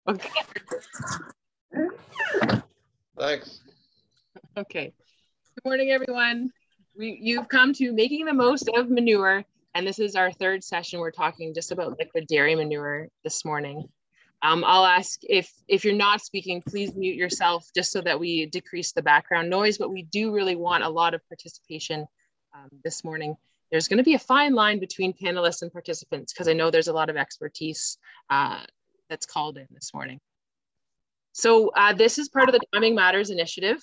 Okay. Thanks. Okay. Good morning, everyone. You've come to Making the Most of Manure, and this is our third session. We're talking just about liquid dairy manure this morning. I'll ask if you're not speaking, please mute yourself just so that we decrease the background noise, but we do really want a lot of participation this morning. There's going to be a fine line between panelists and participants because I know there's a lot of expertise that's called in this morning. So this is part of the Timing Matters initiative.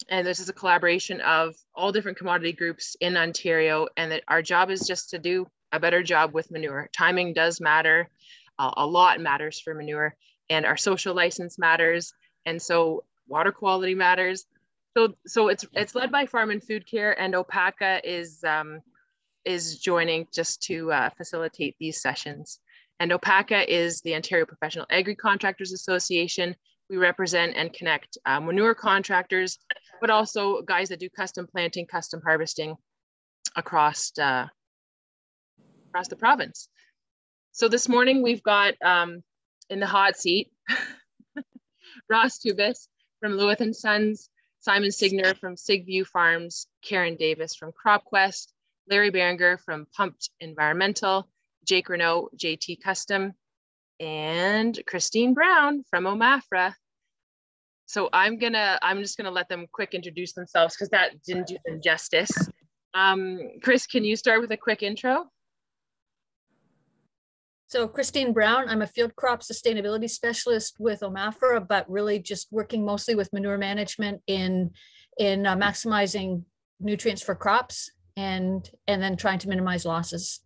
And this is a collaboration of all different commodity groups in Ontario. And that our job is just to do a better job with manure. Timing does matter. A lot matters for manure. And our social license matters. And so water quality matters. So it's led by Farm and Food Care, and OPACA is joining just to facilitate these sessions. And OPACA is the Ontario Professional Agri-Contractors Association. We represent and connect manure contractors, but also guys that do custom planting, custom harvesting across the province. So this morning we've got in the hot seat, Ross Tubis from Lewith & Sons, Simon Signer from Sigview Farms, Karen Davis from CropQuest, Larry Berenger from Pumped Environmental, Jake Renault, JT Custom, and Christine Brown from OMAFRA. So I'm just gonna let them quick introduce themselves because that didn't do them justice. Chris, can you start with a quick intro? So Christine Brown, I'm a field crop sustainability specialist with OMAFRA, but really just working mostly with manure management in maximizing nutrients for crops and then trying to minimize losses.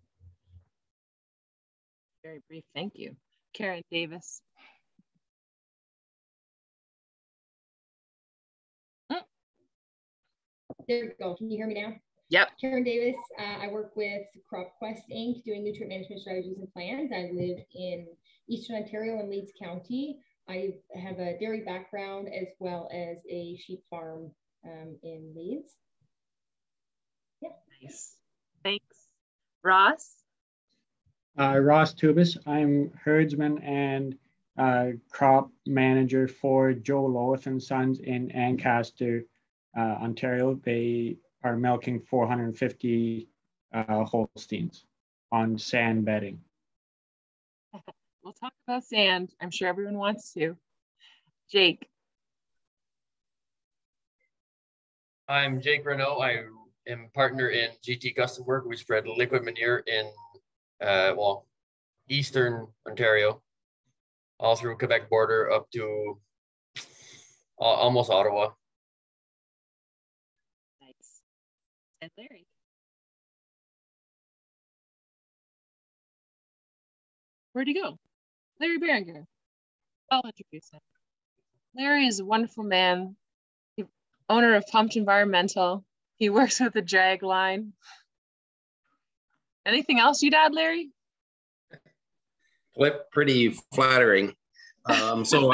Very brief, thank you. Karen Davis. There we go. Can you hear me now? Yep. Karen Davis. I work with CropQuest Inc. doing nutrient management strategies and plans. I live in Eastern Ontario in Leeds County. I have a dairy background as well as a sheep farm in Leeds. Yeah. Nice. Thanks. Ross? Ross Tubis. I'm herdsman and crop manager for Joe Lewith & Sons in Ancaster, Ontario. They are milking 450 Holsteins on sand bedding. We'll talk about sand. I'm sure everyone wants to. Jake. I'm Jake Renault. I am partner in GT Custom Work. We spread liquid manure in Eastern Ontario, all through Quebec border up to almost Ottawa. Nice. And Larry. Where'd he go? Larry Berenger. I'll introduce him. Larry is a wonderful man, owner of Pumped Environmental. He works with the drag line. Anything else you'd add, Larry? Pretty flattering. So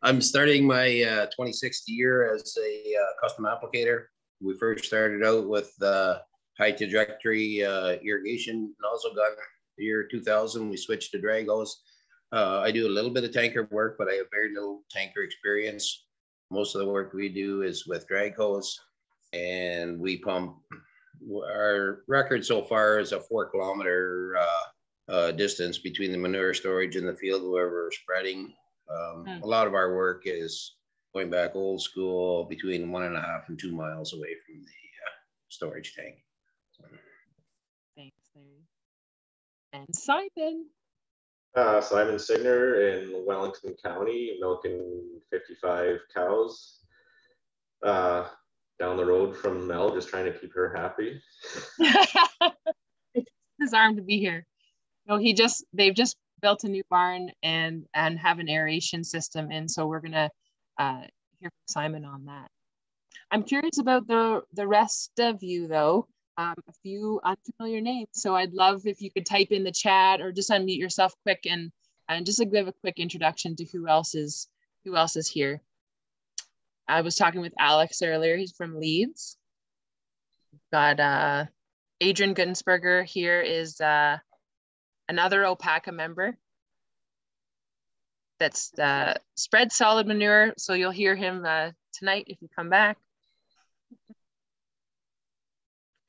I'm starting my 26th year as a custom applicator. We first started out with high trajectory irrigation nozzle gun. The year 2000, we switched to drag hose. I do a little bit of tanker work, but I have very little tanker experience. Most of the work we do is with drag hose, and we pump. Our record so far is a 4-kilometer distance between the manure storage in the field where we're spreading. A lot of our work is going back old school, between 1.5 and 2 miles away from the storage tank. Thanks, Larry. And Simon. Simon Signer in Wellington County, milking 55 cows down the road from Mel, just trying to keep her happy. It's his arm to be here. No, they've just built a new barn and have an aeration system, and so we're gonna hear from Simon on that. I'm curious about the rest of you though. A few unfamiliar names, so I'd love if you could type in the chat or just unmute yourself quick and just give a quick introduction to who else is here. I was talking with Alex earlier. He's from Leeds. Got Adrian Gunsberger here is another OPACA member. that's spread solid manure. So you'll hear him tonight if you come back.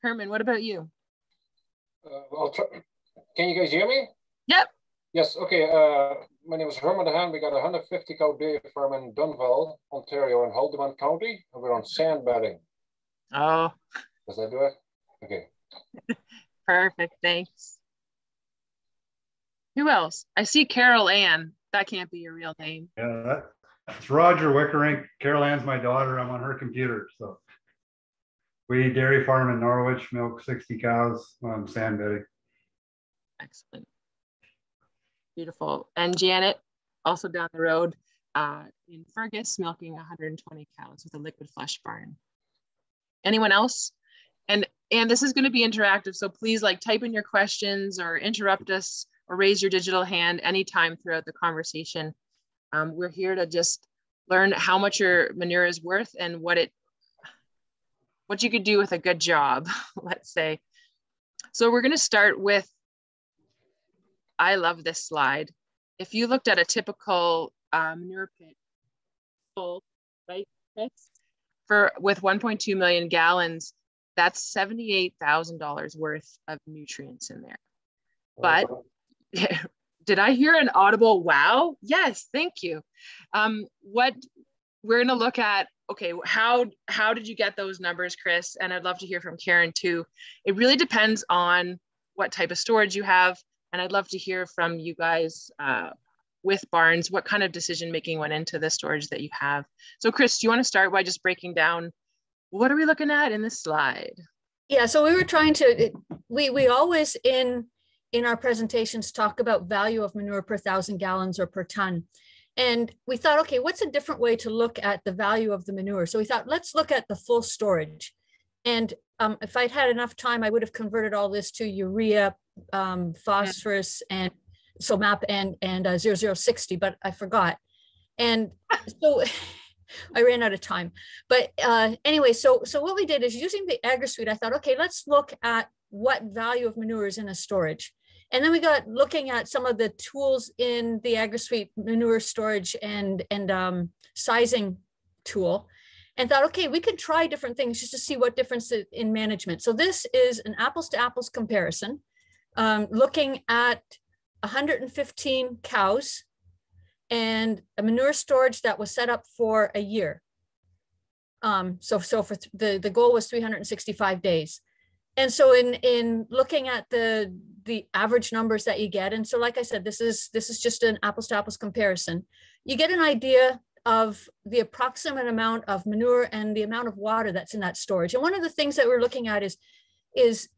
Herman, what about you? Can you guys hear me? Yep. Yes, okay. My name is Herman de Haan. We got a 150 cow dairy farm in Dunville, Ontario, in Haldimand County, and we're on sand bedding. Oh. Does that do it? Okay. Perfect, thanks. Who else? I see Carol Ann. That can't be your real name. Yeah, that's Roger Wickerink. Carol Ann's my daughter. I'm on her computer. So we dairy farm in Norwich, milk 60 cows, sand bedding. Excellent. Beautiful. And Janet, also down the road in Fergus, milking 120 cows with a liquid flush barn. Anyone else? And this is going to be interactive, so please like type in your questions or interrupt us or raise your digital hand anytime throughout the conversation. We're here to just learn how much your manure is worth and what you could do with a good job, let's say. So we're going to start with, I love this slide. If you looked at a typical manure pit full, right, with 1.2 million gallons, that's $78,000 worth of nutrients in there. But did I hear an audible wow? Yes, thank you. What we're going to look at, okay, how did you get those numbers, Chris? And I'd love to hear from Karen too. It really depends on what type of storage you have. And I'd love to hear from you guys with barns, what kind of decision making went into the storage that you have. So Chris, do you want to start by just breaking down, what are we looking at in this slide? Yeah, so we were trying to, we always in our presentations talk about value of manure per 1,000 gallons or per ton. And we thought, okay, what's a different way to look at the value of the manure? So we thought, let's look at the full storage. And if I'd had enough time, I would have converted all this to urea, phosphorus, and so MAP and 0060, but I forgot. And so I ran out of time. But anyway, so what we did is using the AgriSuite, I thought, okay, let's look at what value of manure is in a storage. And then we got looking at some of the tools in the AgriSuite manure storage and sizing tool, and thought, okay, we could try different things just to see what difference in management. So this is an apples to apples comparison, looking at 115 cows and a manure storage that was set up for a year. So for the goal was 365 days. And so in looking at the average numbers that you get, and so like I said, this is just an apples to apples comparison, you get an idea of the approximate amount of manure and the amount of water that's in that storage. And one of the things that we're looking at is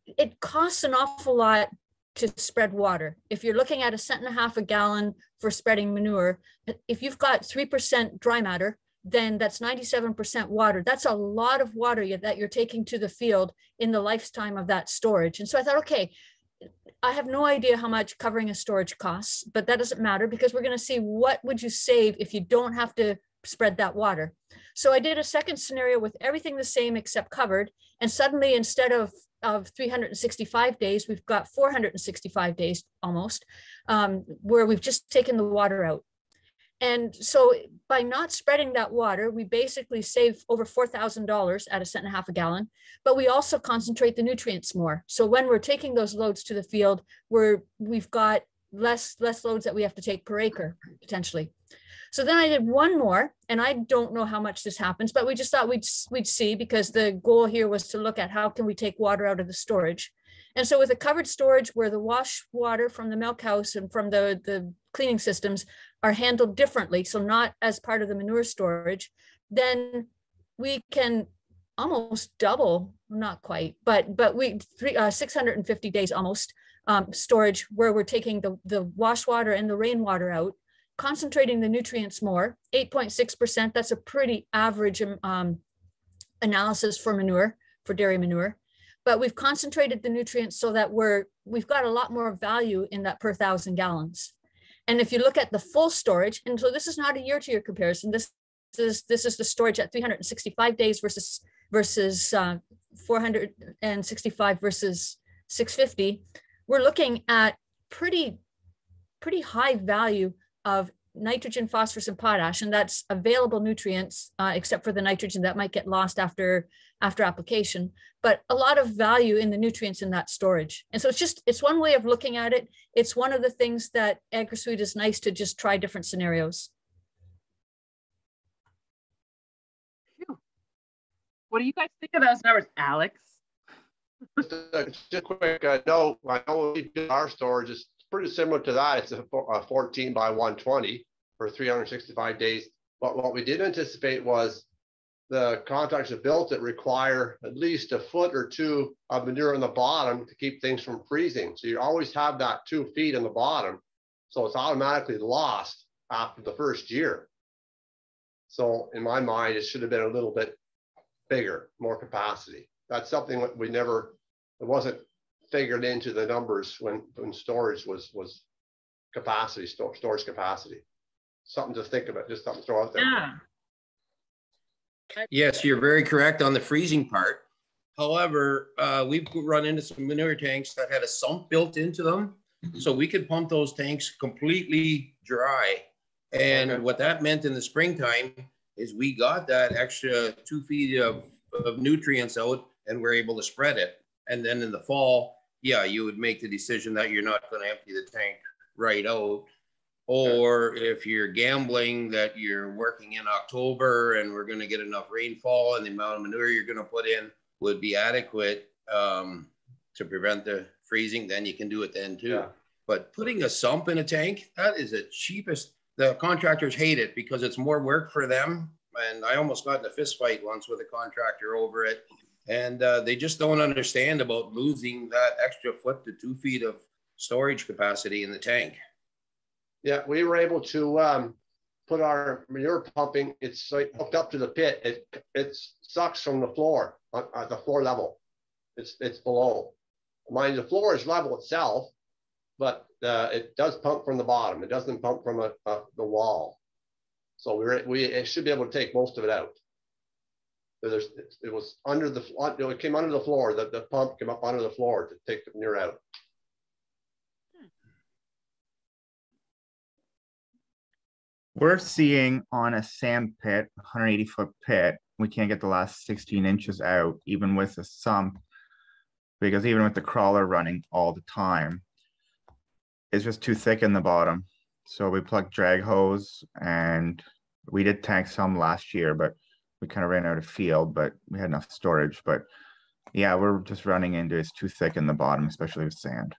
it costs an awful lot to spread water. If you're looking at $1.50 a gallon for spreading manure, if you've got 3% dry matter, then that's 97% water. That's a lot of water that you're taking to the field in the lifetime of that storage. And so I thought, okay, I have no idea how much covering a storage costs, but that doesn't matter because we're going to see what would you save if you don't have to spread that water. So I did a second scenario with everything the same except covered. And suddenly instead of 365 days, we've got 465 days almost, where we've just taken the water out. And so by not spreading that water, we basically save over $4,000 at $1.50 a gallon, but we also concentrate the nutrients more. So when we're taking those loads to the field, we've got less loads that we have to take per acre potentially. So then I did one more, and I don't know how much this happens, but we just thought we'd see, because the goal here was to look at how can we take water out of the storage. And so with a covered storage where the wash water from the milk house and from the cleaning systems are handled differently, so not as part of the manure storage, then we can almost double, not quite, but 650 days almost storage where we're taking the wash water and the rainwater out, concentrating the nutrients more, 8.6%. That's a pretty average analysis for manure, for dairy manure. But we've concentrated the nutrients so that we've got a lot more value in that per 1,000 gallons. And if you look at the full storage, and so this is not a year-to-year comparison, this is the storage at 365 days versus 465 versus 650, we're looking at pretty high value of nitrogen, phosphorus, and potash, and that's available nutrients, except for the nitrogen that might get lost after application, but a lot of value in the nutrients in that storage. And so it's one way of looking at it. It's one of the things that AgriSuite is nice to just try different scenarios. What do you guys think of those numbers, Alex? Just quick note, I know we did our storage is pretty similar to that. It's a 14 by 120 for 365 days. But what we did anticipate was the contractors that built it require at least a foot or two of manure on the bottom to keep things from freezing. So you always have that 2 feet in the bottom. So it's automatically lost after the first year. So in my mind, it should have been a little bit bigger, more capacity. That's something that it wasn't figured into the numbers when storage was capacity, storage capacity. Something to think about, just something to throw out there. Yeah. Yes, you're very correct on the freezing part. However, we've run into some manure tanks that had a sump built into them. So we could pump those tanks completely dry. And what that meant in the springtime is we got that extra 2 feet of nutrients out and we're able to spread it. And then in the fall, yeah, you would make the decision that you're not going to empty the tank right out. Or if you're gambling that you're working in October and we're going to get enough rainfall and the amount of manure you're going to put in would be adequate to prevent the freezing, then you can do it then too. Yeah. But putting a sump in a tank, that is the cheapest. The contractors hate it because it's more work for them. And I almost got in a fist fight once with a contractor over it. And they just don't understand about losing that extra foot to 2 feet of storage capacity in the tank. Yeah, we were able to put our manure pumping, it's like hooked up to the pit. It sucks from the floor at the floor level. It's below. Mind the floor is level itself, but it does pump from the bottom. It doesn't pump from the wall. So it should be able to take most of it out. So it was under it came under the floor. The pump came up under the floor to take the manure out. We're seeing on a sand pit, 180-foot pit, we can't get the last 16 inches out, even with a sump, because even with the crawler running all the time, it's just too thick in the bottom. So we plugged drag hose, and we did tank some last year, but we kind of ran out of field, but we had enough storage. But yeah, we're just running into it's too thick in the bottom, especially with sand.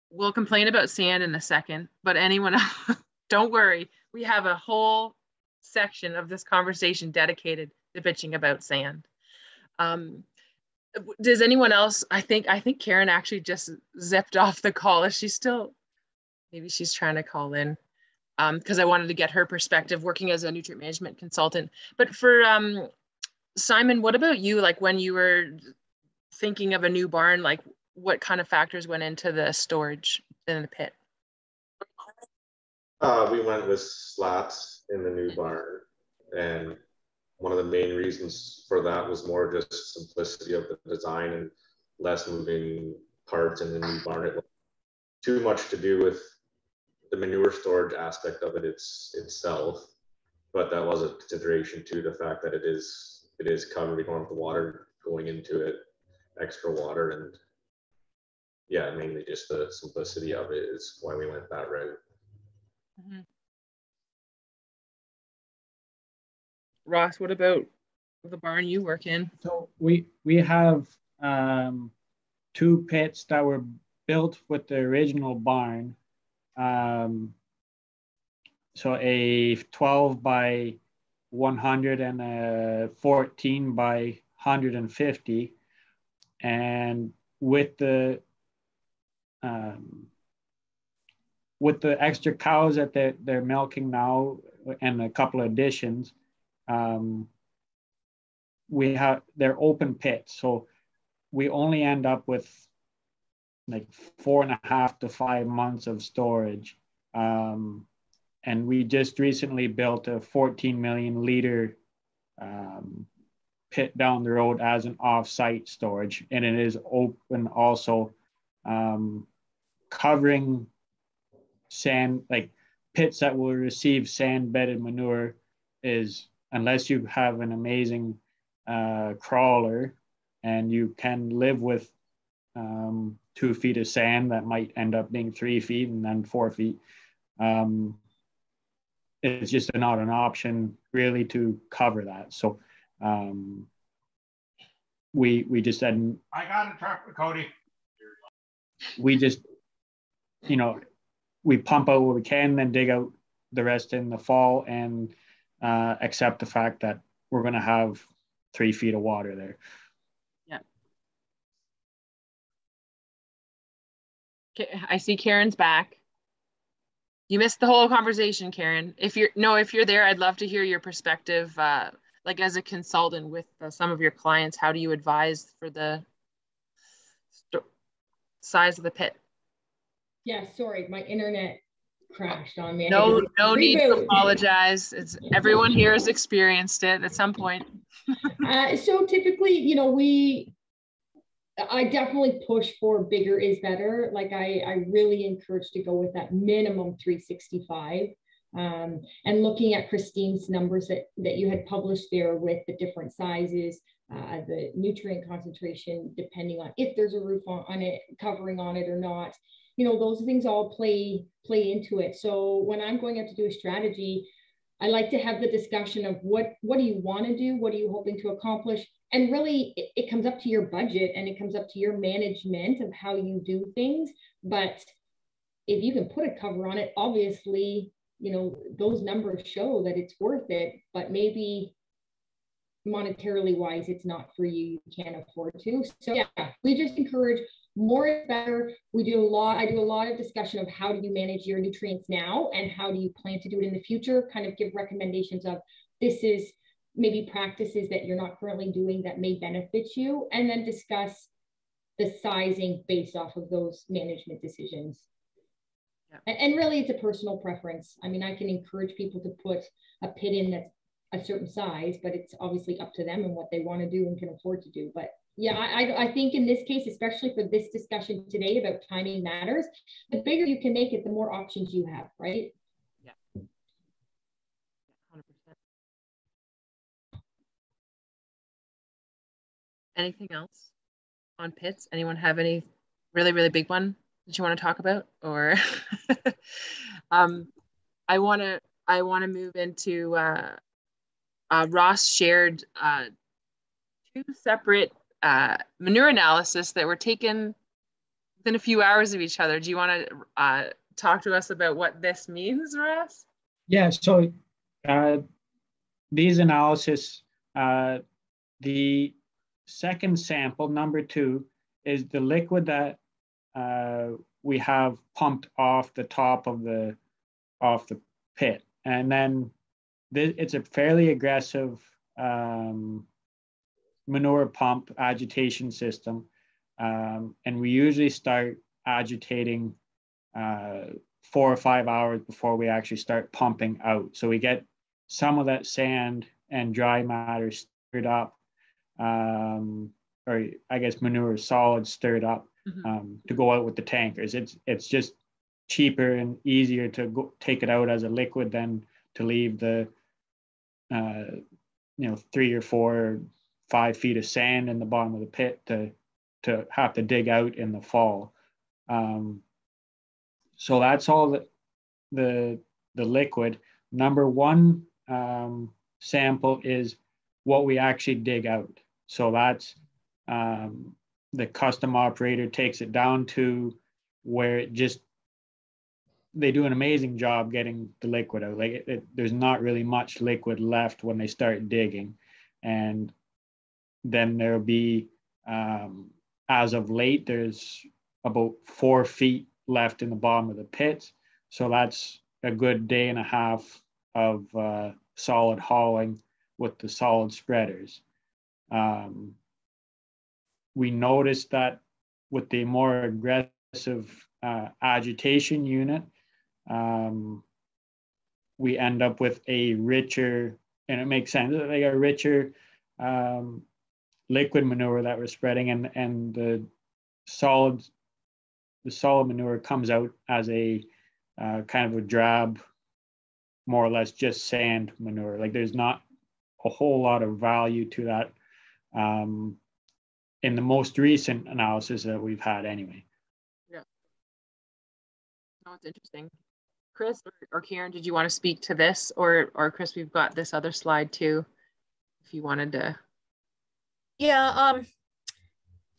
We'll complain about sand in a second, but anyone else, don't worry. We have a whole section of this conversation dedicated to bitching about sand. Does anyone else, I think Karen actually just zipped off the call. Is she still, maybe she's trying to call in because I wanted to get her perspective working as a nutrient management consultant. But for Simon, what about you? Like when you were thinking of a new barn, like what kind of factors went into the storage in the pit? We went with slats in the new barn, and one of the main reasons for that was more just simplicity of the design and less moving parts in the new barn. It was too much to do with the manure storage aspect of it itself, but that was a consideration too, the fact that it is covered. We don't have the water going into it, extra water, and yeah, mainly just the simplicity of it is why we went that route. Mm-hmm. Ross, what about the barn you work in? So we have 2 pits that were built with the original barn. So a 12 by 100 and a 14 by 150. And with the extra cows that they're milking now and a couple of additions, they're open pits. So we only end up with like 4.5 to 5 months of storage. And we just recently built a 14 million liter pit down the road as an off-site storage, and it is open also. covering sand, like pits that will receive sand bedded manure, is, unless you have an amazing crawler and you can live with 2 feet of sand that might end up being 3 feet and then 4 feet. It's just not an option really to cover that. So we just said, I got a truck, Cody. We just, we pump out what we can, then dig out the rest in the fall, and accept the fact that we're going to have 3 feet of water there. Yeah. I see Karen's back. You missed the whole conversation, Karen. If you're there, I'd love to hear your perspective, like as a consultant with some of your clients. How do you advise for the size of the pit? Yeah, sorry, my internet crashed on me. No need to apologize. Everyone here has experienced it at some point. So typically, I definitely push for bigger is better. Like I really encourage to go with that minimum 365. And looking at Christine's numbers that you had published there with the different sizes, the nutrient concentration, depending on if there's a roof on it, covering on it or not, those things all play into it. So when I'm going out to do a strategy, I like to have the discussion of what do you want to do? What are you hoping to accomplish? And really, it comes up to your budget and it comes up to your management of how you do things. But if you can put a cover on it, obviously, those numbers show that it's worth it, but maybe monetarily wise, it's not for you. You can't afford to. So yeah, we just encourage more is better. I do a lot of discussion of how do you manage your nutrients now and how do you plan to do it in the future, kind of give recommendations of this is maybe practices that you're not currently doing that may benefit you, and then discuss the sizing based off of those management decisions. Yeah. And really it's a personal preference. I mean, I can encourage people to put a pit in that's a certain size, but it's obviously up to them and what they want to do and can afford to do. But yeah, I think in this case, especially for this discussion today about timing matters, the bigger you can make it, the more options you have, right? Yeah. 100%. Anything else on pits? Anyone have any really, really big one that you want to talk about? Or I want to move into Ross shared 2 separate manure analysis that were taken within a few hours of each other. Do you want to talk to us about what this means, Ross? Yeah, so these analysis, the second sample, number 2, is the liquid that we have pumped off the top of the pit. And then it's a fairly aggressive manure pump agitation system. And we usually start agitating 4 or 5 hours before we actually start pumping out. So we get some of that sand and dry matter stirred up, or I guess manure solid stirred up to go out with the tankers. It's just cheaper and easier to take it out as a liquid than to leave the 3 or 4 or 5 feet of sand in the bottom of the pit to have to dig out in the fall. So that's all the liquid. Number 1 sample is what we actually dig out. So that's the custom operator takes it down to where they do an amazing job getting the liquid out. Like there's not really much liquid left when they start digging. And then there'll be, as of late, there's about 4 feet left in the bottom of the pit. So that's a good day and a half of solid hauling with the solid spreaders. We noticed that with the more aggressive agitation unit, we end up with a richer, and it makes sense, like a richer liquid manure that we're spreading, and the solid the solid manure comes out as a kind of a drab, more or less just sand manure. Like there's not a whole lot of value to that in the most recent analysis that we've had anyway. Yeah. Oh, it's interesting. Chris or Karen, did you want to speak to this? Or Chris, we've got this other slide too, if you wanted to. Yeah,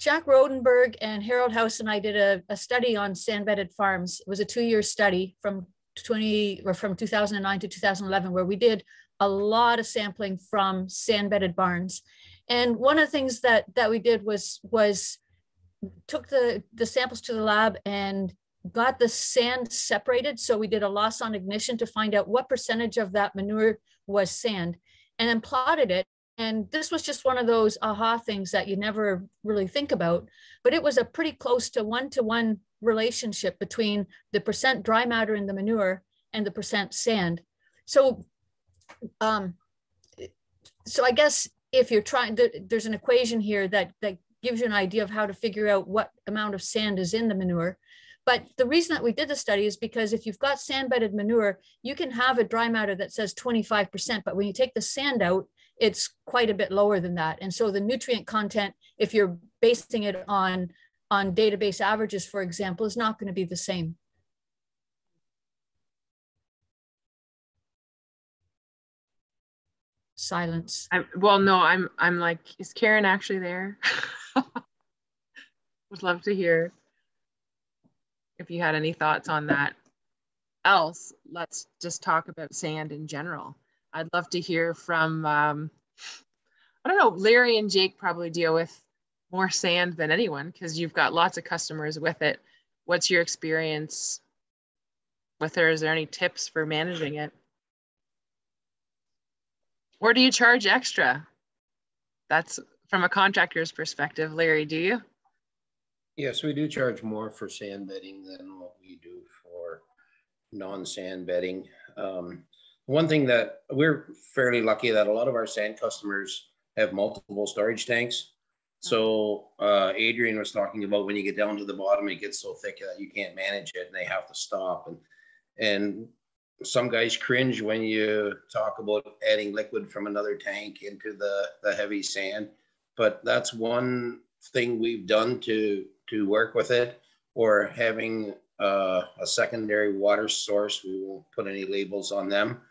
Jack Rodenberg and Harold House and I did a study on sand-bedded farms. It was a 2-year study from 2009 to 2011, where we did a lot of sampling from sand-bedded barns. And one of the things that we did was took the samples to the lab and got the sand separated. So we did a loss on ignition to find out what percentage of that manure was sand, and then plotted it. And this was just one of those aha things that you never really think about, but it was a pretty close to 1-to-1 relationship between the percent dry matter in the manure and the percent sand. So, so I guess if you're trying, there's an equation here that gives you an idea of how to figure out what amount of sand is in the manure. But the reason that we did the study is because if you've got sand-bedded manure, you can have a dry matter that says 25%, but when you take the sand out, it's quite a bit lower than that. And so the nutrient content, if you're basing it on database averages, for example, is not going to be the same. Silence. Well, no, I'm like, is Karen actually there? Would love to hear if you had any thoughts on that. Else, let's just talk about sand in general. I'd love to hear from, I don't know, Larry and Jake probably deal with more sand than anyone because you've got lots of customers with it. What's your experience with it? Is there any tips for managing it? Or do you charge extra? That's from a contractor's perspective. Larry, do you? Yes, we do charge more for sand bedding than what we do for non-sand bedding. One thing that we're fairly lucky that a lot of our sand customers have multiple storage tanks. So Adrian was talking about when you get down to the bottom, it gets so thick that you can't manage it and they have to stop. And some guys cringe when you talk about adding liquid from another tank into the heavy sand. But that's one thing we've done to work with it, or having a secondary water source. We won't put any labels on them.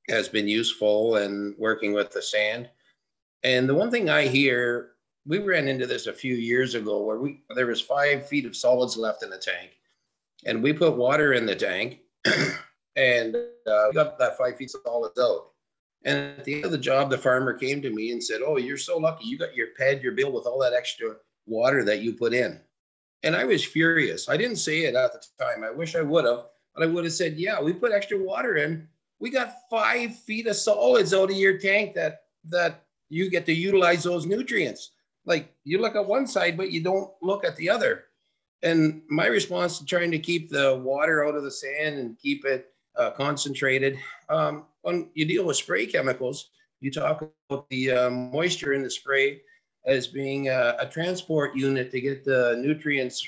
Has been useful in working with the sand. And the one thing I hear, we ran into this a few years ago where there was 5 feet of solids left in the tank, and we put water in the tank and we got that 5 feet of solids out. And at the end of the job, the farmer came to me and said, "Oh, you're so lucky. You got your bill with all that extra water that you put in." And I was furious. I didn't say it at the time. I wish I would have, but I would have said, "Yeah, we put extra water in. We got 5 feet of solids out of your tank that you get to utilize those nutrients. Like, you look at one side, but you don't look at the other." And my response to trying to keep the water out of the sand and keep it concentrated, when you deal with spray chemicals, you talk about the moisture in the spray as being a transport unit to get the nutrients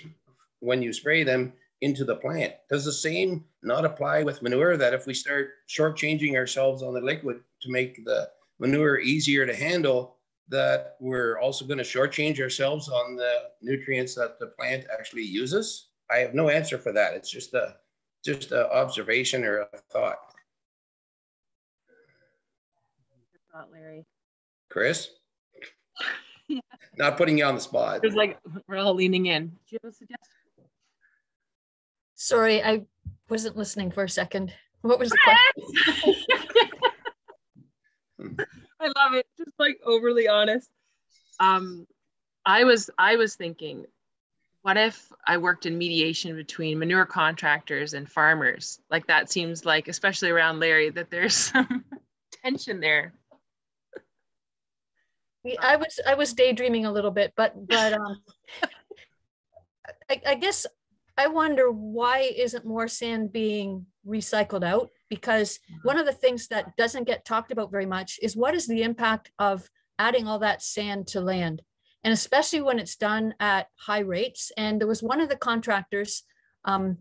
when you spray them into the plant. Does the same not apply with manure, that if we start shortchanging ourselves on the liquid to make the manure easier to handle, that we're also going to shortchange ourselves on the nutrients that the plant actually uses? I have no answer for that. It's just a observation or a thought. Good thought, Larry. Chris? Yeah. Not putting you on the spot. It's like we're all leaning in. Do you have a suggestion? Sorry, I wasn't listening for a second. What was the question? I love it. Just like overly honest. I was thinking, what if I worked in mediation between manure contractors and farmers? Like, that seems like, especially around Larry, that there's some tension there. I was daydreaming a little bit, but I guess I wonder, why isn't more sand being recycled out? Because one of the things that doesn't get talked about very much is what is the impact of adding all that sand to land. and especially when it's done at high rates. And there was one of the contractors, I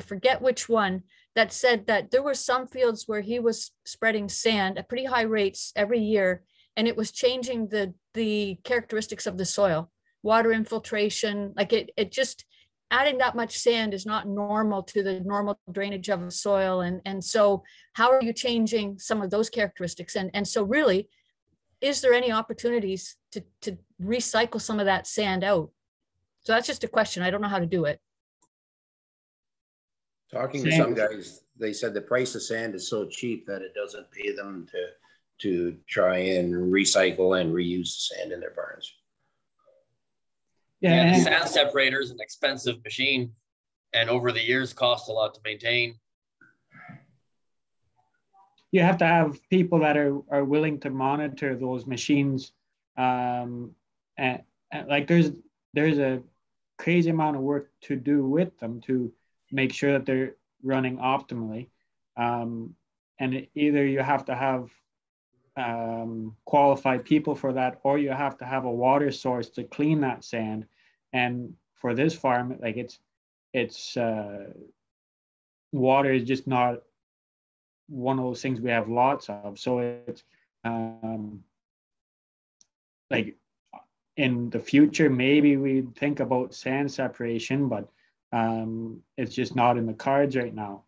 forget which one, that said that there were some fields where he was spreading sand at pretty high rates every year, and it was changing the characteristics of the soil, water infiltration, like it just, adding that much sand is not normal to the normal drainage of a soil. And so how are you changing some of those characteristics? And so really, is there any opportunities to recycle some of that sand out? So that's just a question. I don't know how to do it. Talking to some guys, they said the price of sand is so cheap that it doesn't pay them to try and recycle and reuse the sand in their barns. Yeah, the sand separator is an expensive machine, and over the years cost a lot to maintain. You have to have people that are willing to monitor those machines, and like there's a crazy amount of work to do with them to make sure that they're running optimally, and either you have to have qualified people for that, or you have to have a water source to clean that sand. And for this farm, like it's water is just not one of those things we have lots of. So it's like in the future, maybe we'd think about sand separation, but it's just not in the cards right now.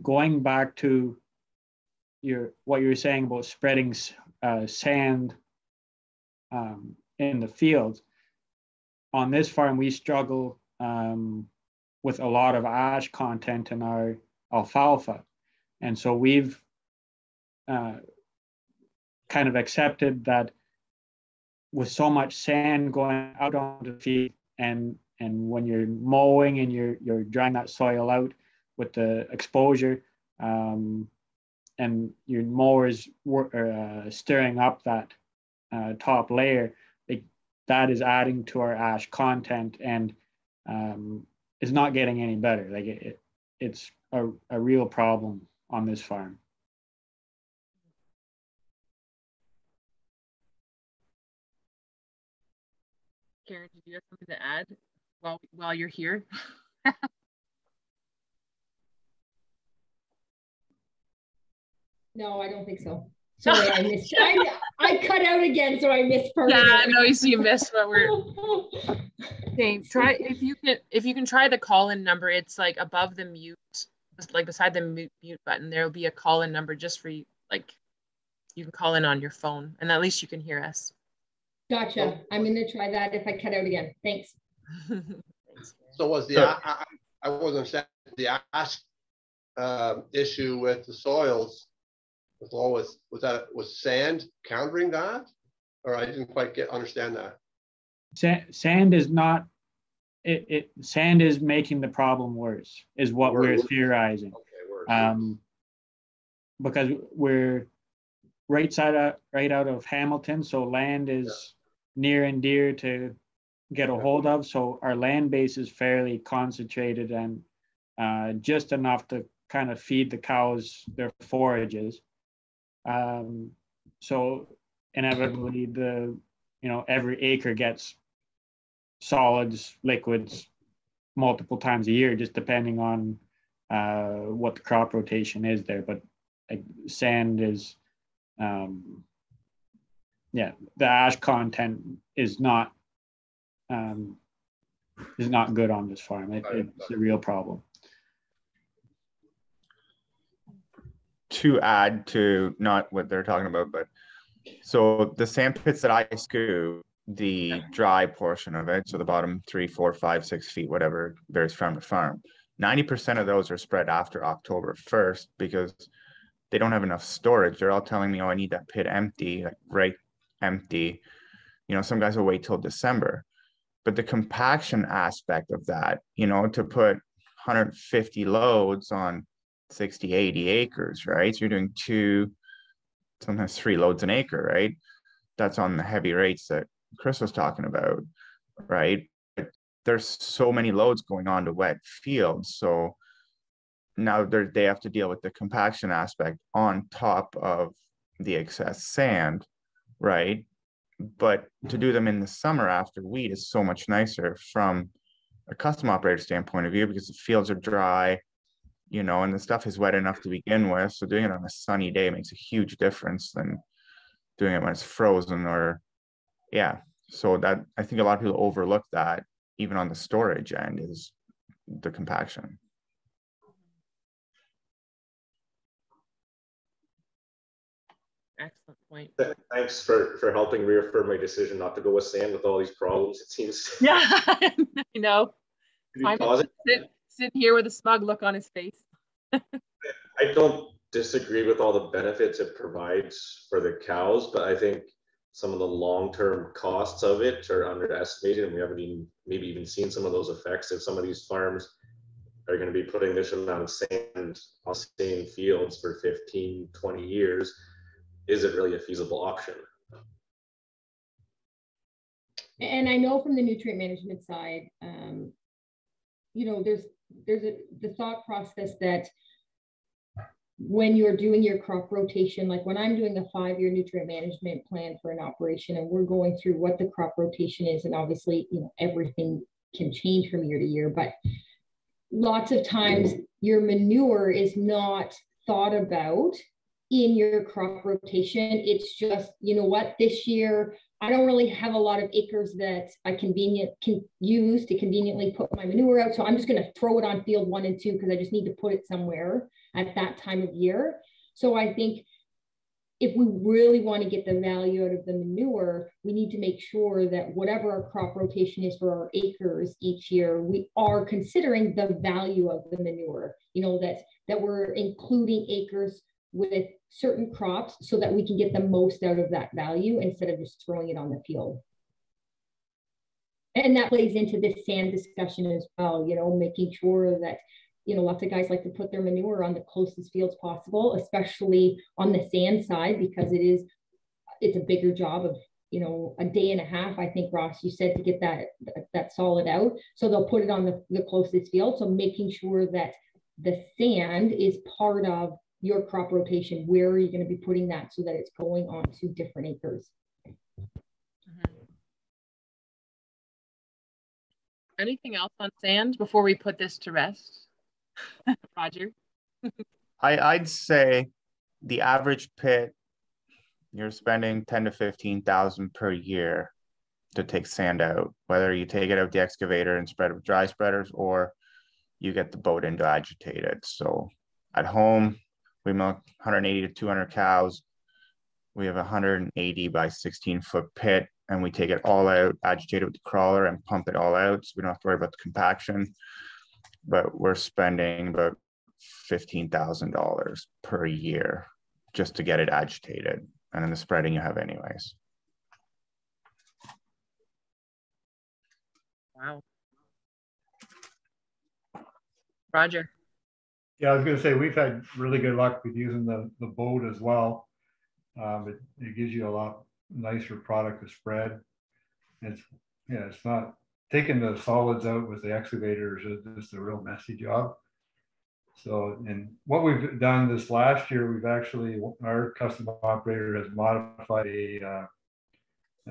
Going back to what you're saying about spreading sand in the fields, on this farm we struggle with a lot of ash content in our alfalfa, and so we've kind of accepted that with so much sand going out onto the field, and when you're mowing and you're drying that soil out with the exposure, and your mowers stirring up that top layer, that is adding to our ash content, and it's not getting any better. Like it's a real problem on this farm. Karen, did you have something to add while you're here? No, I don't think so. Sorry, I missed. I cut out again, so I missed part of it. I know you missed what we're. Okay, try if you can try the call-in number. It's like above the mute, like beside the mute button. There will be a call-in number just for you. Like you can call in on your phone, and at least you can hear us. Gotcha. I'm gonna try that if I cut out again. Thanks. So was the I wasn't understanding the ash issue with the soils. Was sand countering that, or I didn't quite understand that. Sand is not. Sand is making the problem worse, is what we're theorizing. Okay, because we're right out of Hamilton, so land is near and dear to get a hold of. So our land base is fairly concentrated and just enough to kind of feed the cows their forages. So inevitably every acre gets solids, liquids multiple times a year, just depending on what the crop rotation is there. But sand is, the ash content is not good on this farm. It's a real problem. To add to not what they're talking about, but so the sand pits that I scoop, the dry portion of it, so the bottom 3, 4, 5, 6 feet, whatever, varies farm to farm, 90% of those are spread after October 1st because they don't have enough storage. They're all telling me, oh, I need that pit empty, like right empty. Some guys will wait till December. But the compaction aspect of that, to put 150 loads on 60, 80 acres, right? So you're doing 2, sometimes 3 loads an acre, right? That's on the heavy rates that Chris was talking about, right? But there's so many loads going on to wet fields. So now they have to deal with the compaction aspect on top of the excess sand, right? But to do them in the summer after wheat is so much nicer from a custom operator standpoint of view, because the fields are dry, you know, and the stuff is wet enough to begin with. So doing it on a sunny day makes a huge difference than doing it when it's frozen or, yeah. So that, I think a lot of people overlook that even on the storage end is the compaction. Excellent point. Thanks for helping reaffirm my decision not to go with sand with all these problems. It seems. Yeah, I know. I'm positive. sitting here with a smug look on his face. I don't disagree with all the benefits it provides for the cows, but I think some of the long-term costs of it are underestimated, and we haven't even maybe even seen some of those effects. If some of these farms are going to be putting this amount of sand on same fields for 15, 20 years, is it really a feasible option? And I know from the nutrient management side, you know, there's the thought process that when you're doing your crop rotation, like when I'm doing a 5-year nutrient management plan for an operation and we're going through what the crop rotation is, and obviously, you know, everything can change from year to year, but lots of times your manure is not thought about in your crop rotation. It's just, you know what, this year I don't really have a lot of acres that I can use to conveniently put my manure out. So I'm just going to throw it on field 1 and 2 because I just need to put it somewhere at that time of year. So I think if we really want to get the value out of the manure, we need to make sure that whatever our crop rotation is for our acres each year, we are considering the value of the manure, you know, that we're including acres with certain crops so that we can get the most out of that value instead of just throwing it on the field. And that plays into this sand discussion as well, you know, making sure that, you know, lots of guys like to put their manure on the closest fields possible, especially on the sand side, because it's a bigger job of, you know, a day and a half, I think, Ross, you said, to get that solid out. So they'll put it on the closest field. So making sure that the sand is part of your crop rotation. Where are you going to be putting that so that it's going on to different acres? Anything else on sand before we put this to rest? Roger? I'd say the average pit, you're spending 10 to 15,000 per year to take sand out, whether you take it out the excavator and spread it with dry spreaders, or you get the boat in to agitate it. So at home, we milk 180 to 200 cows. We have a 180 by 16-foot pit, and we take it all out, agitate it with the crawler, and pump it all out. So we don't have to worry about the compaction. But we're spending about $15,000 per year just to get it agitated. And then the spreading you have anyways. Wow. Roger? Yeah, I was going to say, we've had really good luck with using the boat as well. It gives you a lot nicer product to spread. It's not taking the solids out with the excavators is just a real messy job. So, and what we've done this last year, our custom operator has modified an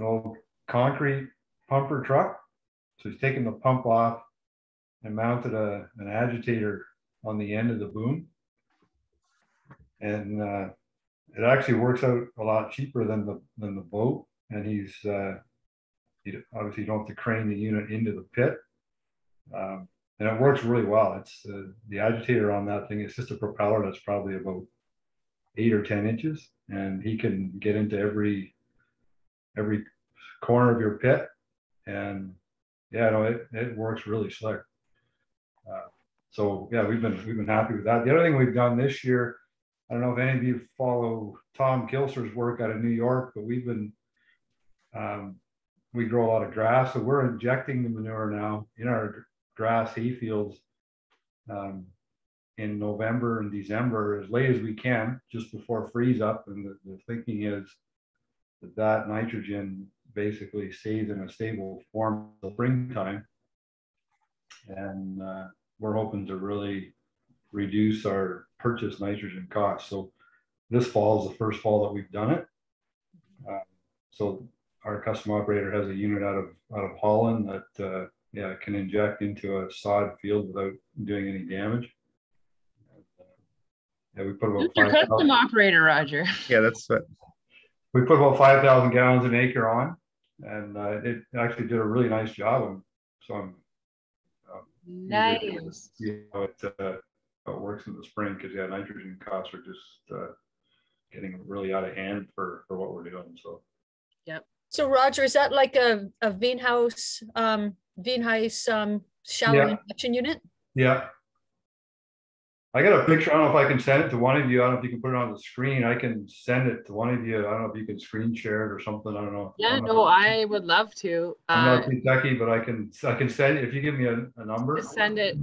old concrete pumper truck. So he's taken the pump off and mounted an agitator on the end of the boom. And it actually works out a lot cheaper than the boat. And obviously you don't have to crane the unit into the pit. And it works really well. It's the agitator on that thing. It's just a propeller that's probably about 8 or 10 inches, and he can get into every corner of your pit. And yeah, no, it works really slick. So yeah, we've been happy with that. The other thing we've done this year, I don't know if any of you follow Tom Kilser's work out of New York, but we grow a lot of grass, so we're injecting the manure now in our grass hay fields in November and December, as late as we can, just before freeze up. And the thinking is that nitrogen basically stays in a stable form until springtime. And we're hoping to really reduce our purchase nitrogen costs. So this fall is the first fall that we've done it. So our custom operator has a unit out of Holland that yeah, can inject into a sod field without doing any damage. Yeah, we put about Who's your 5,000. custom operator, Roger? Yeah, that's what. We put about 5,000 gallons an acre on, and it actually did a really nice job. So I'm nice. You know, it works in the spring because yeah, nitrogen costs are just getting really out of hand for what we're doing. So. Yep. So Roger, is that like a Veenhuis shallow injection unit? Yeah. I got a picture. I don't know if I can send it to one of you. I don't know if you can put it on the screen. I can send it to one of you. I don't know if you can screen share it or something. I don't know. Yeah, no, I would love to. I'm not too techy, but I can send it if you give me a number. Just send it.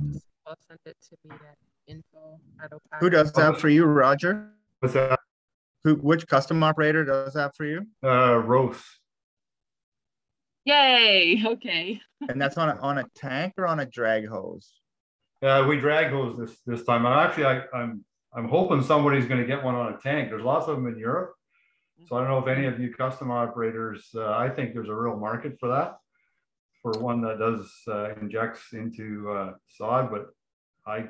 I'll send it to me at info@opac. Who does that for you, Roger? What's that? Which custom operator does that for you? Rose. Yay. Okay. And that's on a tank or on a drag hose? We drag hose this time. I'm hoping somebody's going to get one on a tank. There's lots of them in Europe, so I don't know if any of you custom operators. I think there's a real market for that, for one that does injects into sod, but I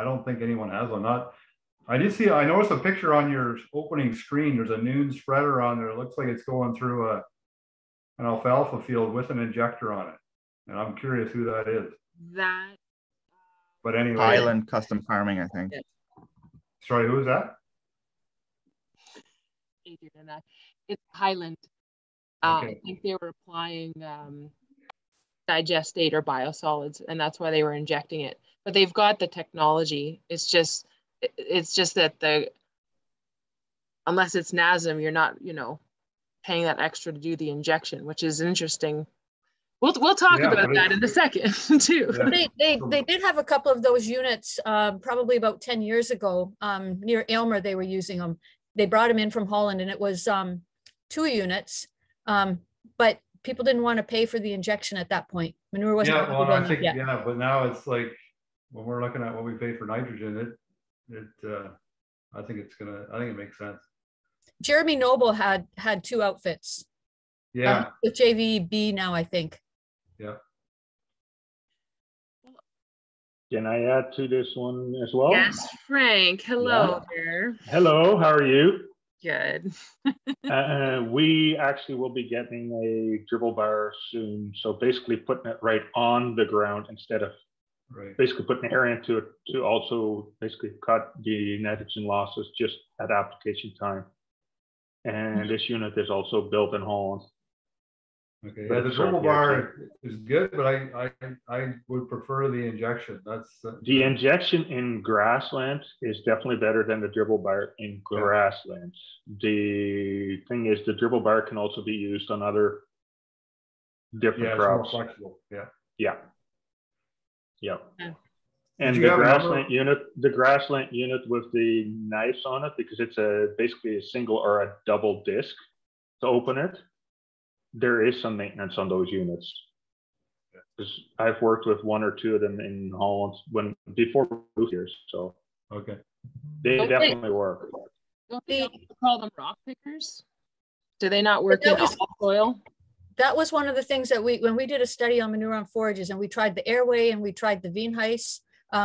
don't think anyone has one. I noticed a picture on your opening screen. There's a noon spreader on there. It looks like it's going through an alfalfa field with an injector on it, and I'm curious who that is. But anyway, Highland Custom Farming, I think. Sorry, who is that? It's Highland. Okay. I think they were applying digestate or biosolids, and that's why they were injecting it. But they've got the technology. It's just that unless it's NASM, you're not, paying that extra to do the injection, which is interesting. We'll talk about that in a second too. Yeah. They did have a couple of those units probably about 10 years ago near Aylmer. They were using them. They brought them in from Holland, and it was 2 units, but people didn't want to pay for the injection at that point. Manure wasn't. Yeah, well, I think yet. Yeah, but now it's like when we're looking at what we pay for nitrogen, I think it makes sense. Jeremy Noble had 2 outfits. Yeah. With JVB now, I think. Yeah. Can I add to this one as well? Yes, Frank. Hello there. Hello, how are you? Good. We actually will be getting a dribble bar soon. So basically putting it right on the ground instead of basically putting air into it to also basically cut the nitrogen losses just at application time. And this unit is also built in Holland. Okay, yeah, the dribble bar is good, but I would prefer the injection. That's the injection in grassland is definitely better than the dribble bar in grasslands. The thing is, the dribble bar can also be used on other different crops. It's more flexible. Yeah. Yeah. Yeah. And the grassland unit with the knives on it, because it's basically a single or a double disc to open it. There is some maintenance on those units. Because I've worked with 1 or 2 of them in Holland before here, so okay, they definitely work. Don't they call them rock pickers? Do they not work in soil? That was one of the things that when we did a study on manure on forages, and we tried the airway and we tried the Veenhuis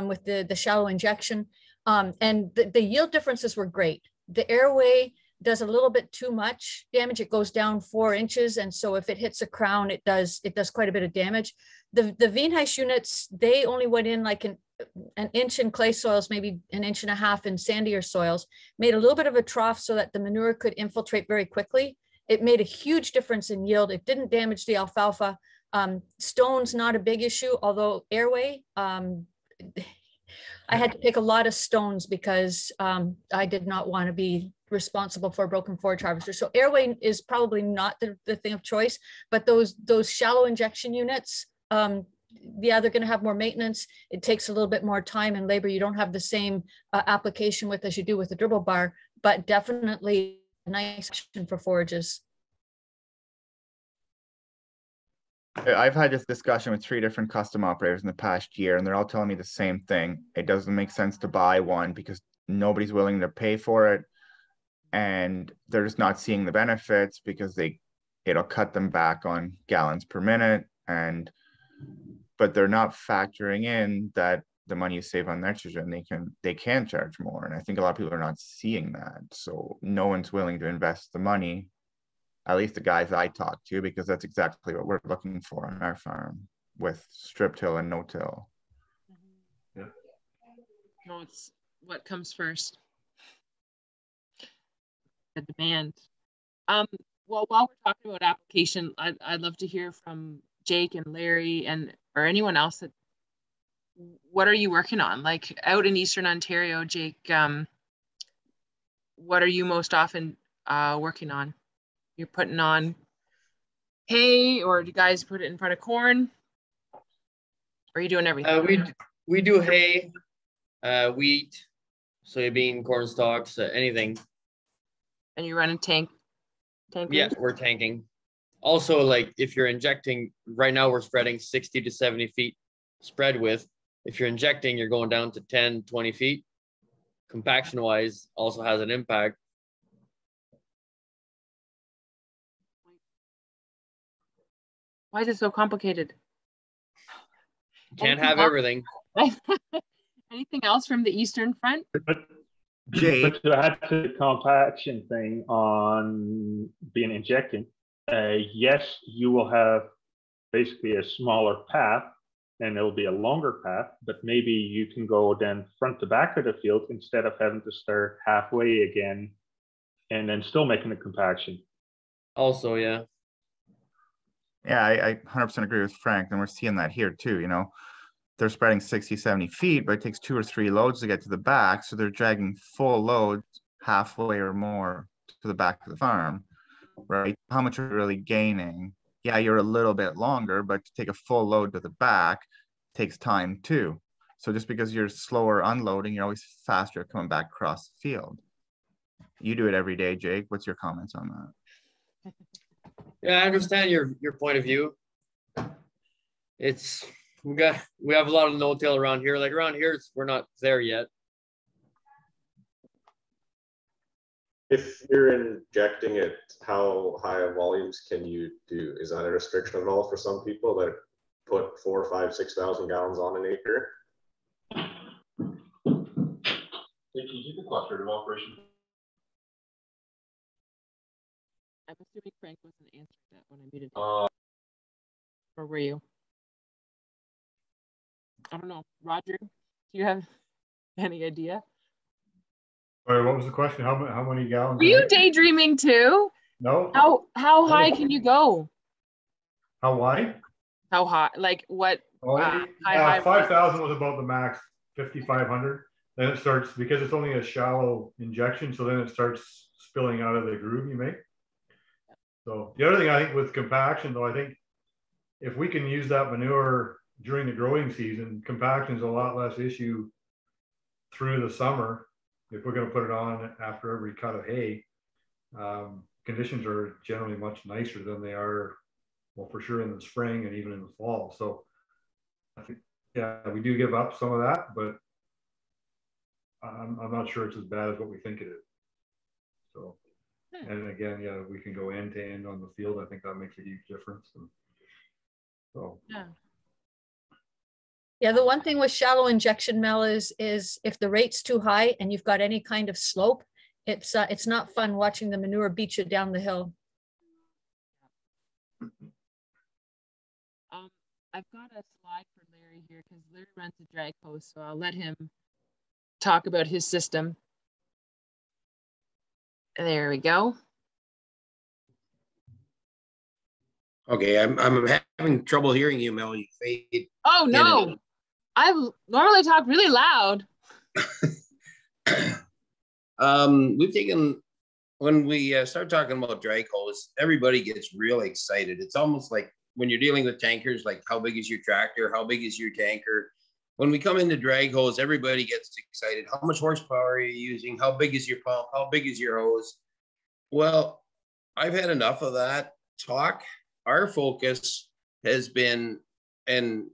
with the shallow injection, and the yield differences were great. The airway does a little bit too much damage. It goes down 4 inches, and so if it hits a crown, it does quite a bit of damage. The Veenhuis units, they only went in like an inch in clay soils, maybe an inch and a half in sandier soils, made a little bit of a trough so that the manure could infiltrate very quickly. It made a huge difference in yield. It didn't damage the alfalfa. Stones, not a big issue, although airway, I had to pick a lot of stones because I did not want to be responsible for a broken forage harvester. So airway is probably not the thing of choice, but those shallow injection units, they're going to have more maintenance. It takes a little bit more time and labor. You don't have the same application with as you do with the dribble bar, but definitely a nice option for forages. I've had this discussion with 3 different custom operators in the past year, and they're all telling me the same thing. It doesn't make sense to buy one because nobody's willing to pay for it, and they're just not seeing the benefits because it'll cut them back on gallons per minute. But they're not factoring in that the money you save on nitrogen, they can charge more. And I think a lot of people are not seeing that. So no one's willing to invest the money, at least the guys I talk to, because that's exactly what we're looking for on our farm with strip till and no till. Yeah. No, it's what comes first. The demand. Well, while we're talking about application, I'd love to hear from Jake and Larry or anyone else that, what are you working on? Like out in Eastern Ontario, Jake, what are you most often working on? You're putting on hay, or do you guys put it in front of corn? Or are you doing everything? We do hay, wheat, soybean, corn stalks, anything. And you're running tankers? Yeah, we're tanking. Also, like if you're injecting, right now we're spreading 60 to 70 feet spread width. If you're injecting, you're going down to 10, 20 feet. Compaction wise also has an impact. Why is it so complicated? Can't have everything. Anything else from the Eastern Front? But to add to the compaction thing on being injecting, yes, you will have basically a smaller path and it'll be a longer path, but maybe you can go then front to back of the field instead of having to start halfway again and then still making a compaction. Also, yeah. Yeah, I 100% agree with Frank, and we're seeing that here too. They're spreading 60, 70 feet, but it takes 2 or 3 loads to get to the back. So they're dragging full loads halfway or more to the back of the farm, right? How much are you really gaining? Yeah, you're a little bit longer, but to take a full load to the back takes time too. So just because you're slower unloading, you're always faster coming back across the field. You do it every day, Jake. What's your comments on that? Yeah, I understand your point of view. We have a lot of no-till around here. Like around here, we're not there yet. If you're injecting it, how high volumes can you do? Is that a restriction at all for some people that put 4, 5, 6,000 gallons on an acre? Can you keep the cluster of operation? I'm assuming Frank wasn't answering that when I muted him. Or were you? I don't know. Roger, do you have any idea? Sorry, what was the question? How many gallons? Were you daydreaming too? No. How high can you go? How wide? How high? Like what? High 5,000 was about the max. 5,500. Then it starts, because it's only a shallow injection, so then it starts spilling out of the groove you make. So the other thing I think with compaction, though, I think if we can use that manure during the growing season, compaction is a lot less issue through the summer. If we're going to put it on after every cut of hay, conditions are generally much nicer than they are, well, for sure in the spring and even in the fall. So I think, yeah, we do give up some of that, but I'm not sure it's as bad as what we think it is. So, and again, yeah, we can go end to end on the field. I think that makes a huge difference. And so, yeah, the one thing with shallow injection, Mel, is if the rate's too high and you've got any kind of slope, it's not fun watching the manure beat you down the hill. I've got a slide for Larry here because Larry runs a drag hose, so I'll let him talk about his system. There we go. Okay, I'm having trouble hearing you, Mel. You fade. Oh no, I normally talk really loud. We've taken, when we start talking about drag hose, everybody gets really excited. It's almost like when you're dealing with tankers, like how big is your tractor? How big is your tanker? When we come into drag hose, everybody gets excited. How much horsepower are you using? How big is your pump? How big is your hose? Well, I've had enough of that talk. Our focus has been, and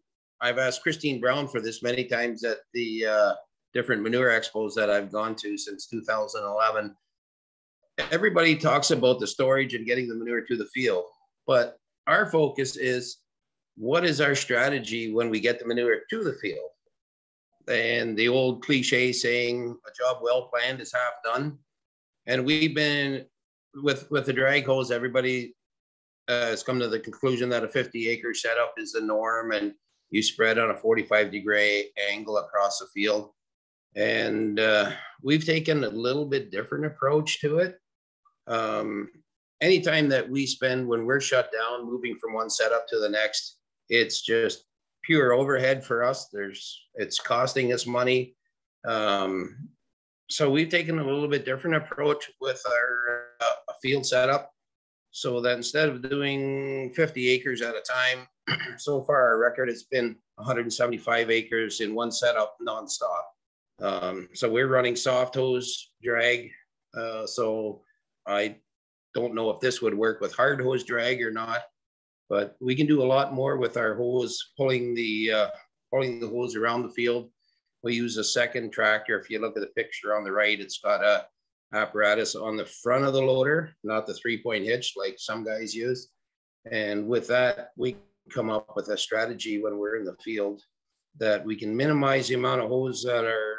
I've asked Christine Brown for this many times at the different manure expos that I've gone to since 2011. Everybody talks about the storage and getting the manure to the field. But our focus is, what is our strategy when we get the manure to the field? And the old cliche saying, a job well planned is half done. And we've been with the drag hose, everybody has come to the conclusion that a 50-acre setup is the norm, and you spread on a 45-degree angle across the field. And we've taken a little bit different approach to it. Anytime that we spend, when we're shut down, moving from one setup to the next, it's just pure overhead for us. It's costing us money. So we've taken a little bit different approach with our field setup, so that instead of doing 50 acres at a time, so far our record has been 175 acres in one setup nonstop. So we're running soft hose drag. So I don't know if this would work with hard hose drag or not, but we can do a lot more with our hose, pulling the hose around the field. We use a second tractor. If you look at the picture on the right, it's got a apparatus on the front of the loader, not the 3-point hitch like some guys use. And with that, we come up with a strategy when we're in the field that we can minimize the amount of hose that our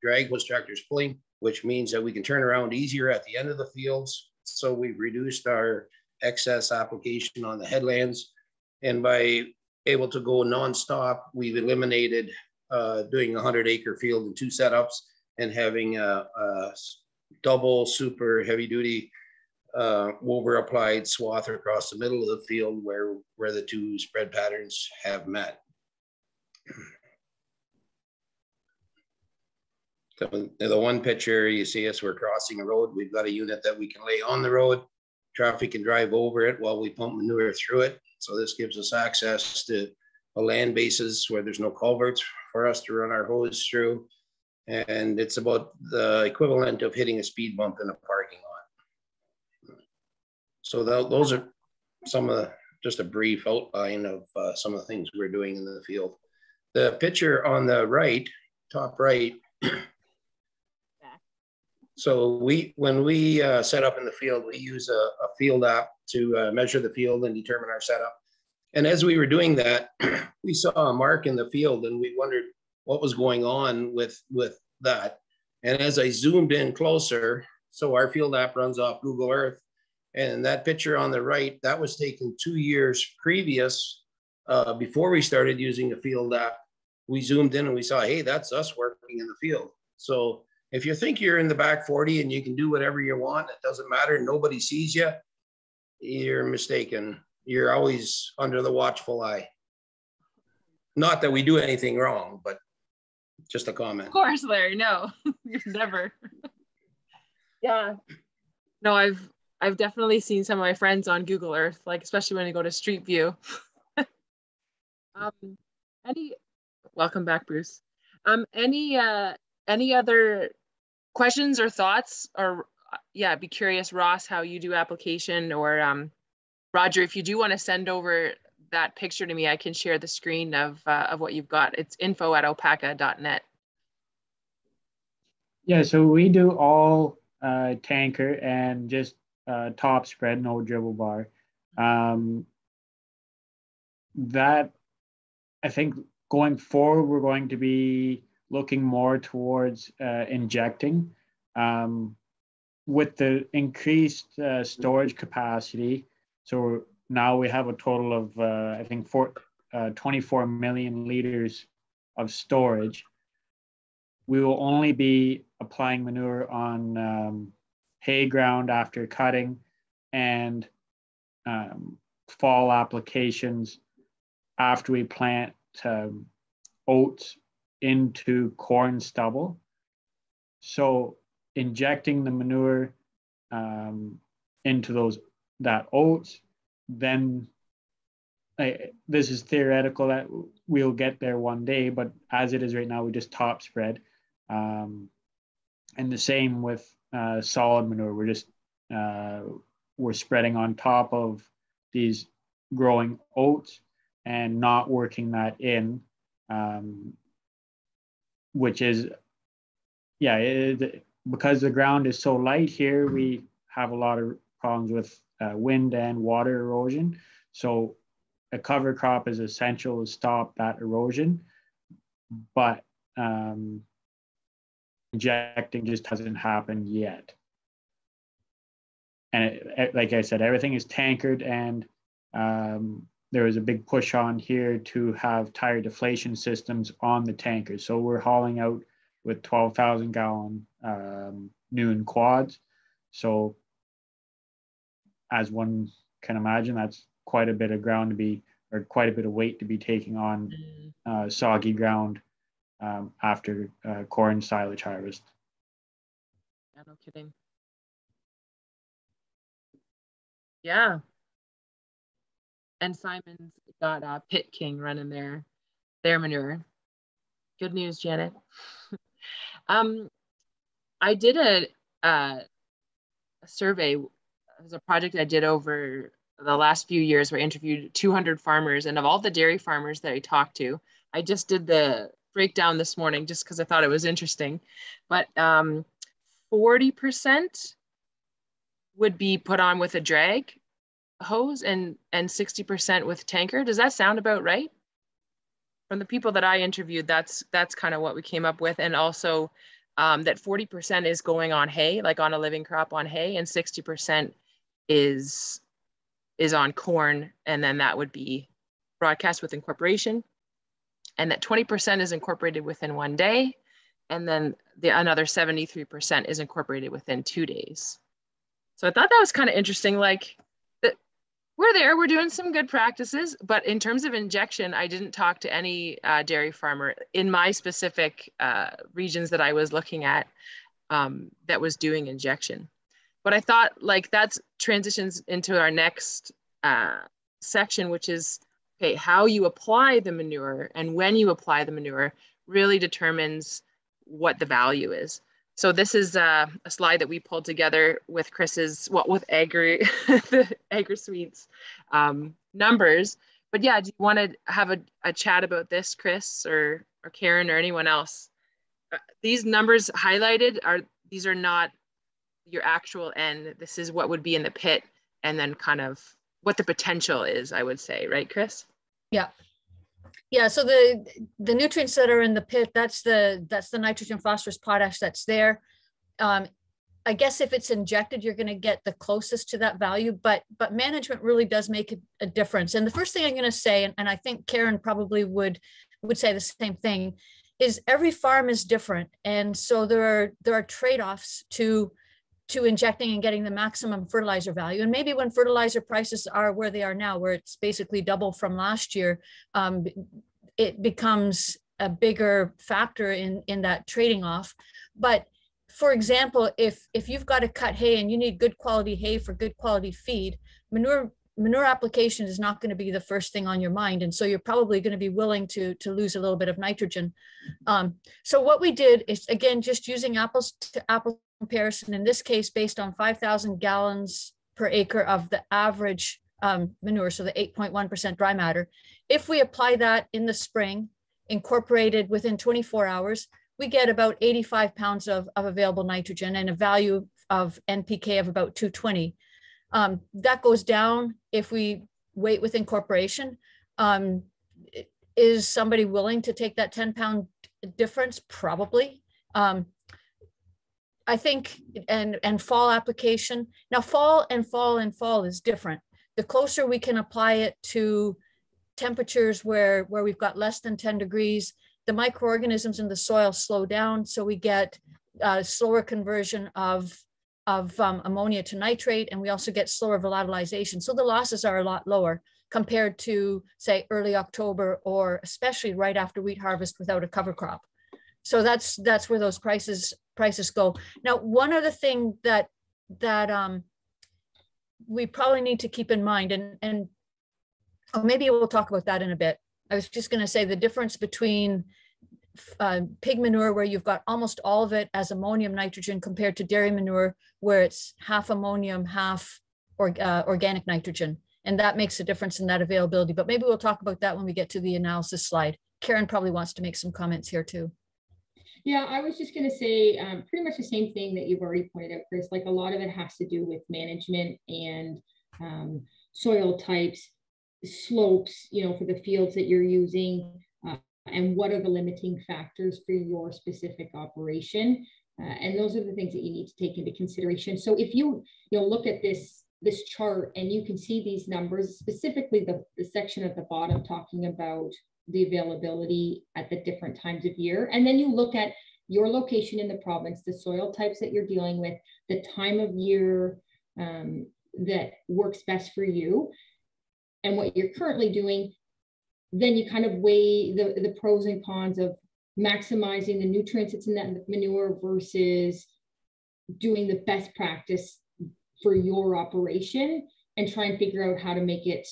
drag hose tractor is pulling, which means that we can turn around easier at the end of the fields. So we've reduced our excess application on the headlands. And by able to go nonstop, we've eliminated doing a 100-acre field in 2 setups and having a double super heavy duty over applied swath across the middle of the field where the 2 spread patterns have met. So the one picture you see us, we're crossing a road. We've got a unit that we can lay on the road. Traffic can drive over it while we pump manure through it. So this gives us access to a land bases where there's no culverts for us to run our hose through. And it's about the equivalent of hitting a speed bump in a parking lot. So those are some of the, just a brief outline of some of the things we're doing in the field. The picture on the right, top right, so when we set up in the field, we use a field app to measure the field and determine our setup. And as we were doing that, we saw a mark in the field and we wondered what was going on with that. And as I zoomed in closer, so our field app runs off Google Earth, and that picture on the right, that was taken 2 years previous, before we started using the field app. We zoomed in and we saw, hey, that's us working in the field. So if you think you're in the back 40 and you can do whatever you want, it doesn't matter, nobody sees you, you're mistaken. You're always under the watchful eye. Not that we do anything wrong, but just a comment. Of course, Larry, no, you've never. Yeah. No, I've definitely seen some of my friends on Google Earth, like especially when I go to Street View. Welcome back, Bruce. Any other questions or thoughts? Or yeah, I'd be curious, Ross, how you do application, or Roger, if you do want to send over that picture to me, I can share the screen of what you've got. It's info@opaca.net. Yeah, so we do all tanker and just top spread, no dribble bar. That, I think going forward, we're going to be looking more towards injecting. With the increased storage capacity, so now we have a total of, I think, 24 million liters of storage. We will only be applying manure on hay ground after cutting, and fall applications after we plant oats into corn stubble. So injecting the manure into that oats, then this is theoretical that we'll get there one day, but as it is right now, we just top spread. And the same with solid manure. We're just we're spreading on top of these growing oats and not working that in, which is, yeah, because the ground is so light here, we have a lot of problems with wind and water erosion. So a cover crop is essential to stop that erosion, but injecting just hasn't happened yet. And like I said, everything is tankered, and there was a big push on here to have tire deflation systems on the tankers. So we're hauling out with 12,000 gallon Noon quads. So as one can imagine, that's quite a bit of ground to be, or quite a bit of weight to be taking on soggy ground after corn silage harvest. Yeah, no kidding. Yeah. And Simon's got Pit King running their manure. Good news, Janet. I did a survey. It was a project I did over the last few years where I interviewed 200 farmers, and of all the dairy farmers that I talked to, I just did the breakdown this morning just because I thought it was interesting. But 40% would be put on with a drag hose and 60% with tanker. Does that sound about right? From the people that I interviewed, that's kind of what we came up with. And also that 40% is going on hay, like on a living crop on hay, and 60% is on corn. And then that would be broadcast with incorporation. And that 20% is incorporated within 1 day. And then another 73% is incorporated within 2 days. So I thought that was kind of interesting. Like, we're doing some good practices, but in terms of injection, I didn't talk to any dairy farmer in my specific regions that I was looking at that was doing injection. But I thought like that transitions into our next section, which is, okay, how you apply the manure and when you apply the manure really determines what the value is. So this is a slide that we pulled together with Chris's, with the AgriSuite's numbers. But yeah, do you want to have a chat about this, Chris or Karen or anyone else? These numbers highlighted these are not your actual end. This is what would be in the pit, and then kind of what the potential is, I would say, right, Chris? Yeah. Yeah, so the nutrients that are in the pit, that's the nitrogen, phosphorus, potash that's there. I guess if it's injected, you're going to get the closest to that value, but management really does make a difference. And the first thing I'm going to say, and I think Karen probably would say the same thing, is every farm is different, and so there are trade-offs to injecting and getting the maximum fertilizer value. And maybe when fertilizer prices are where they are now, where it's basically double from last year, it becomes a bigger factor in that trading off. But for example, if you've got to cut hay and you need good quality hay for good quality feed, manure application is not going to be the first thing on your mind. And so you're probably going to be willing to lose a little bit of nitrogen. So what we did is, again, just using apples to apples comparison, in this case, based on 5,000 gallons per acre of the average manure, so the 8.1% dry matter. If we apply that in the spring, incorporated within 24 hours, we get about 85 pounds of available nitrogen and a value of NPK of about 220. That goes down if we wait with incorporation. Is somebody willing to take that 10-pound difference? Probably. I think, and fall application. Now, fall is different. The closer we can apply it to temperatures where we've got less than 10 degrees, the microorganisms in the soil slow down. So we get slower conversion of ammonia to nitrate, and we also get slower volatilization. So the losses are a lot lower compared to, say, early October, or especially right after wheat harvest without a cover crop. So that's where those prices go. Now, one other thing that we probably need to keep in mind, and maybe we'll talk about that in a bit. I was just going to say the difference between pig manure, where you've got almost all of it as ammonium nitrogen, compared to dairy manure, where it's half ammonium, half organic nitrogen. And that makes a difference in that availability. But maybe we'll talk about that when we get to the analysis slide. Karen probably wants to make some comments here too. Yeah, I was just going to say pretty much the same thing that you've already pointed out, Chris. Like, a lot of it has to do with management and soil types, slopes, for the fields that you're using, and what are the limiting factors for your specific operation. And those are the things that you need to take into consideration. So if you look at this chart and you can see these numbers, specifically the section at the bottom talking about the availability at the different times of year, and then you look at your location in the province, the soil types that you're dealing with, the time of year that works best for you, and what you're currently doing, then you kind of weigh the pros and cons of maximizing the nutrients that's in that manure versus doing the best practice for your operation and try and figure out how to make it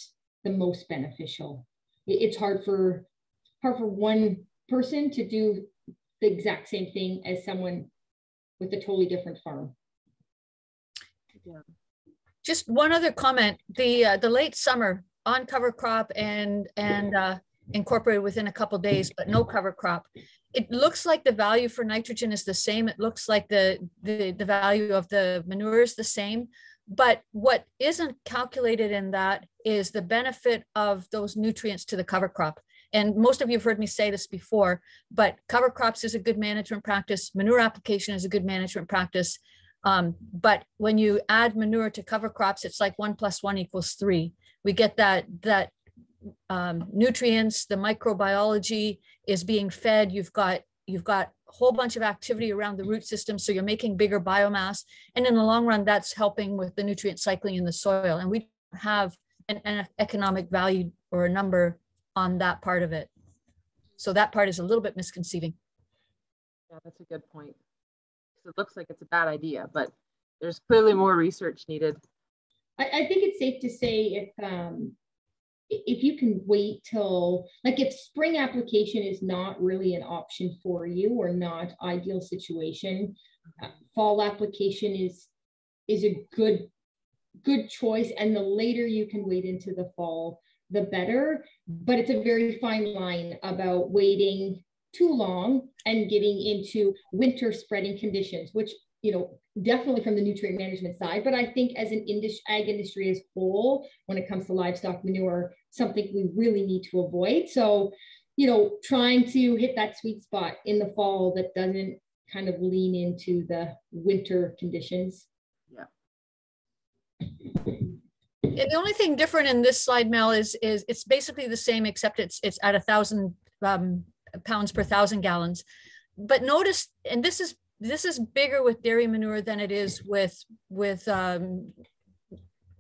the most beneficial. It's hard for one person to do the exact same thing as someone with a totally different farm. Yeah. Just one other comment, the late summer on cover crop and incorporated within a couple days, but no cover crop. It looks like the value for nitrogen is the same. It looks like the value of the manure is the same. But what isn't calculated in that is the benefit of those nutrients to the cover crop. And most of you have heard me say this before, but cover crops is a good management practice. Manure application is a good management practice. But when you add manure to cover crops, it's like 1 + 1 = 3. We get that nutrients, the microbiology is being fed. You've got a whole bunch of activity around the root system, so you're making bigger biomass, and in the long run, that's helping with the nutrient cycling in the soil. And we don't have an economic value or a number on that part of it, so that part is a little bit misconceiving. Yeah, that's a good point. So it looks like it's a bad idea, but there's clearly more research needed. I think it's safe to say if you can wait till, like, if spring application is not really an option for you or not ideal situation, fall application is a good choice. And the later you can wait into the fall, the better. But it's a very fine line about waiting too long and getting into winter spreading conditions, which, definitely from the nutrient management side, but I think as an ag industry as whole, when it comes to livestock manure, something we really need to avoid. So, trying to hit that sweet spot in the fall that doesn't kind of lean into the winter conditions. Yeah. And the only thing different in this slide, Mel, is it's basically the same, except it's at 1,000 pounds per 1,000 gallons. But notice, and this is bigger with dairy manure than it is with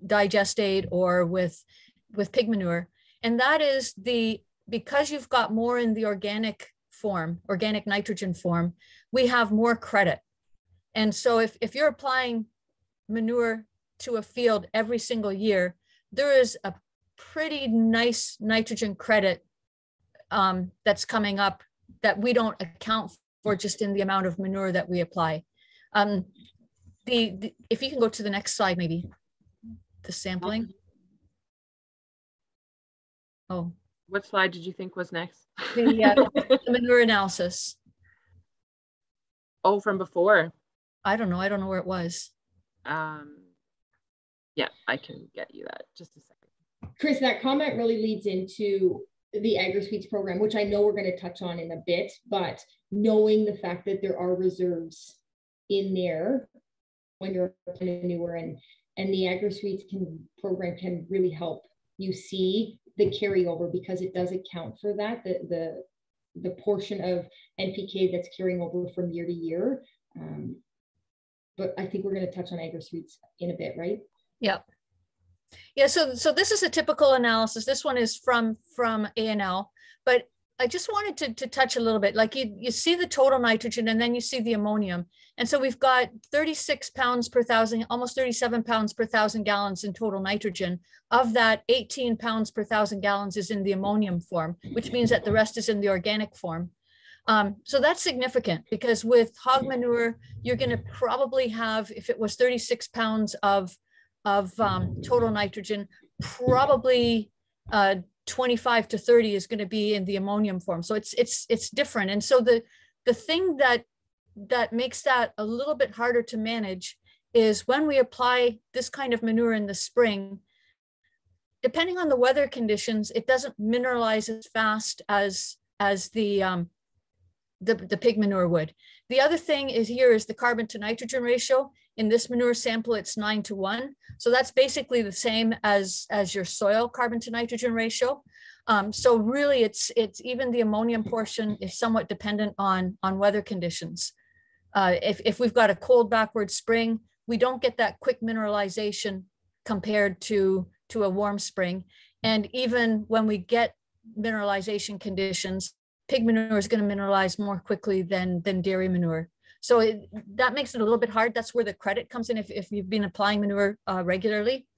digestate or with pig manure. And that is because you've got more in the organic nitrogen form, we have more credit. And so if you're applying manure to a field every single year, there is a pretty nice nitrogen credit that's coming up that we don't account for just in the amount of manure that we apply. If you can go to the next slide, maybe the sampling. Oh, what slide did you think was next? The manure analysis. Oh, from before. I don't know where it was. Yeah, I can get you that. Just a second. Chris, that comment really leads into the AgriSuites program, which I know we're going to touch on in a bit, but knowing the fact that there are reserves in there when you're applying manure, and the AgriSuites program can really help you see the carryover, because it does account for that, the portion of NPK that's carrying over from year to year. But I think we're going to touch on AgriSuites in a bit, right? Yep. Yeah, so this is a typical analysis. This one is from A&L, but I just wanted to touch a little bit. Like you see the total nitrogen, and then you see the ammonium. And so we've got 36 pounds per 1,000, almost 37 pounds per 1,000 gallons in total nitrogen. Of that, 18 pounds per 1,000 gallons is in the ammonium form, which means that the rest is in the organic form. So that's significant, because with hog manure, you're going to probably have, if it was 36 pounds of total nitrogen, probably 25 to 30 is going to be in the ammonium form. So it's different. And so the thing that makes that a little bit harder to manage is when we apply this kind of manure in the spring, depending on the weather conditions, it doesn't mineralize as fast as the pig manure would. The other thing is here is the carbon to nitrogen ratio. In this manure sample, it's 9:1. So that's basically the same as your soil carbon to nitrogen ratio. So really it's even the ammonium portion is somewhat dependent on weather conditions. If we've got a cold backward spring, we don't get that quick mineralization compared to a warm spring. And even when we get mineralization conditions, pig manure is going to mineralize more quickly than dairy manure. So that makes it a little bit hard. That's where the credit comes in if you've been applying manure regularly.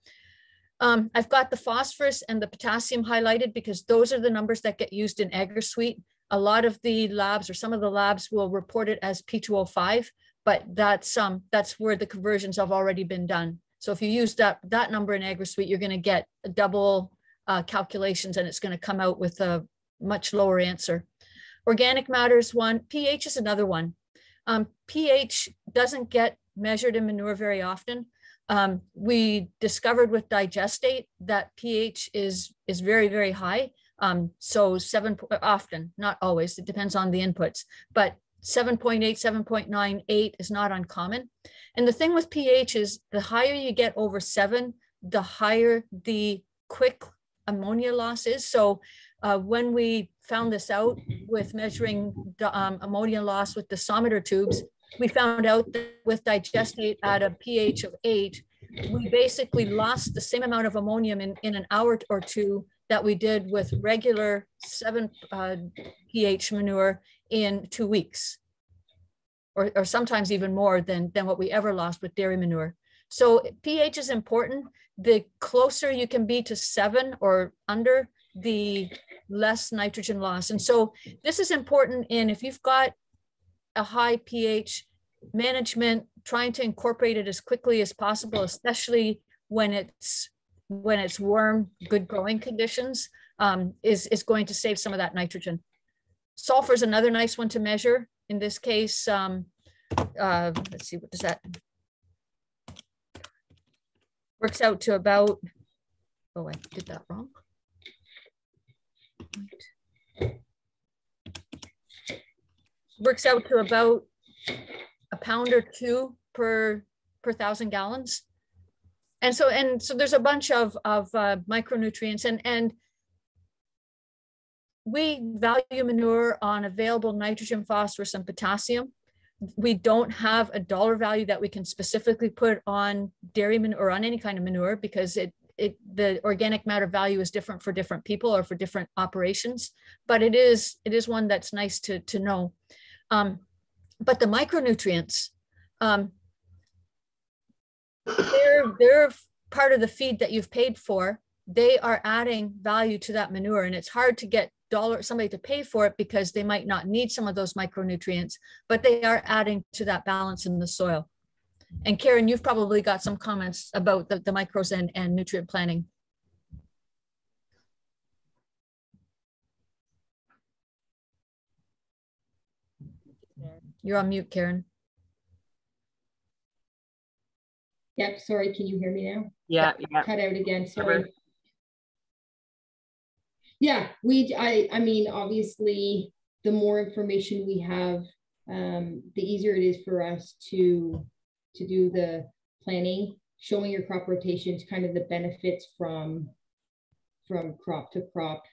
I've got the phosphorus and the potassium highlighted because those are the numbers that get used in AgriSuite. A lot of the labs or some of the labs will report it as P2O5, but that's where the conversions have already been done. So if you use that number in AgriSuite, you're going to get double calculations and it's going to come out with a much lower answer. Organic matter is one. pH is another one. pH doesn't get measured in manure very often. We discovered with digestate that pH is very, very high. So 7, often, not always, it depends on the inputs, but 7.8, 7.98 is not uncommon. And the thing with pH is the higher you get over 7, the higher the quick ammonia loss is. So when we found this out with measuring the ammonia loss with dosimeter tubes, we found out that with digestate at a pH of 8, we basically lost the same amount of ammonium in an hour or two that we did with regular 7 pH manure in 2 weeks, or sometimes even more than what we ever lost with dairy manure. So pH is important. The closer you can be to 7 or under, the less nitrogen loss. And so this is important if you've got a high pH management, trying to incorporate it as quickly as possible, especially when it's warm, good growing conditions, is going to save some of that nitrogen. Sulfur is another nice one to measure. In this case, let's see, what does that works out to about, oh, I did that wrong. Works out to about a pound or 2 per 1,000 gallons. And so there's a bunch of micronutrients, and we value manure on available nitrogen, phosphorus, and potassium. We don't have a dollar value that we can specifically put on dairy manure or on any kind of manure, because the organic matter value is different for different people or for different operations. But it is one that's nice to know. But the micronutrients, they're part of the feed that you've paid for. They are adding value to that manure, and it's hard to get somebody to pay for it because they might not need some of those micronutrients, but they are adding to that balance in the soil. And Karen, you've probably got some comments about the micros and nutrient planning. You're on mute, Karen. Yep, sorry, can you hear me now? Yeah. Cut out again, sorry. Yeah, I mean, obviously, the more information we have, the easier it is for us to do the planning, showing your crop rotations, kind of the benefits from crop to crop,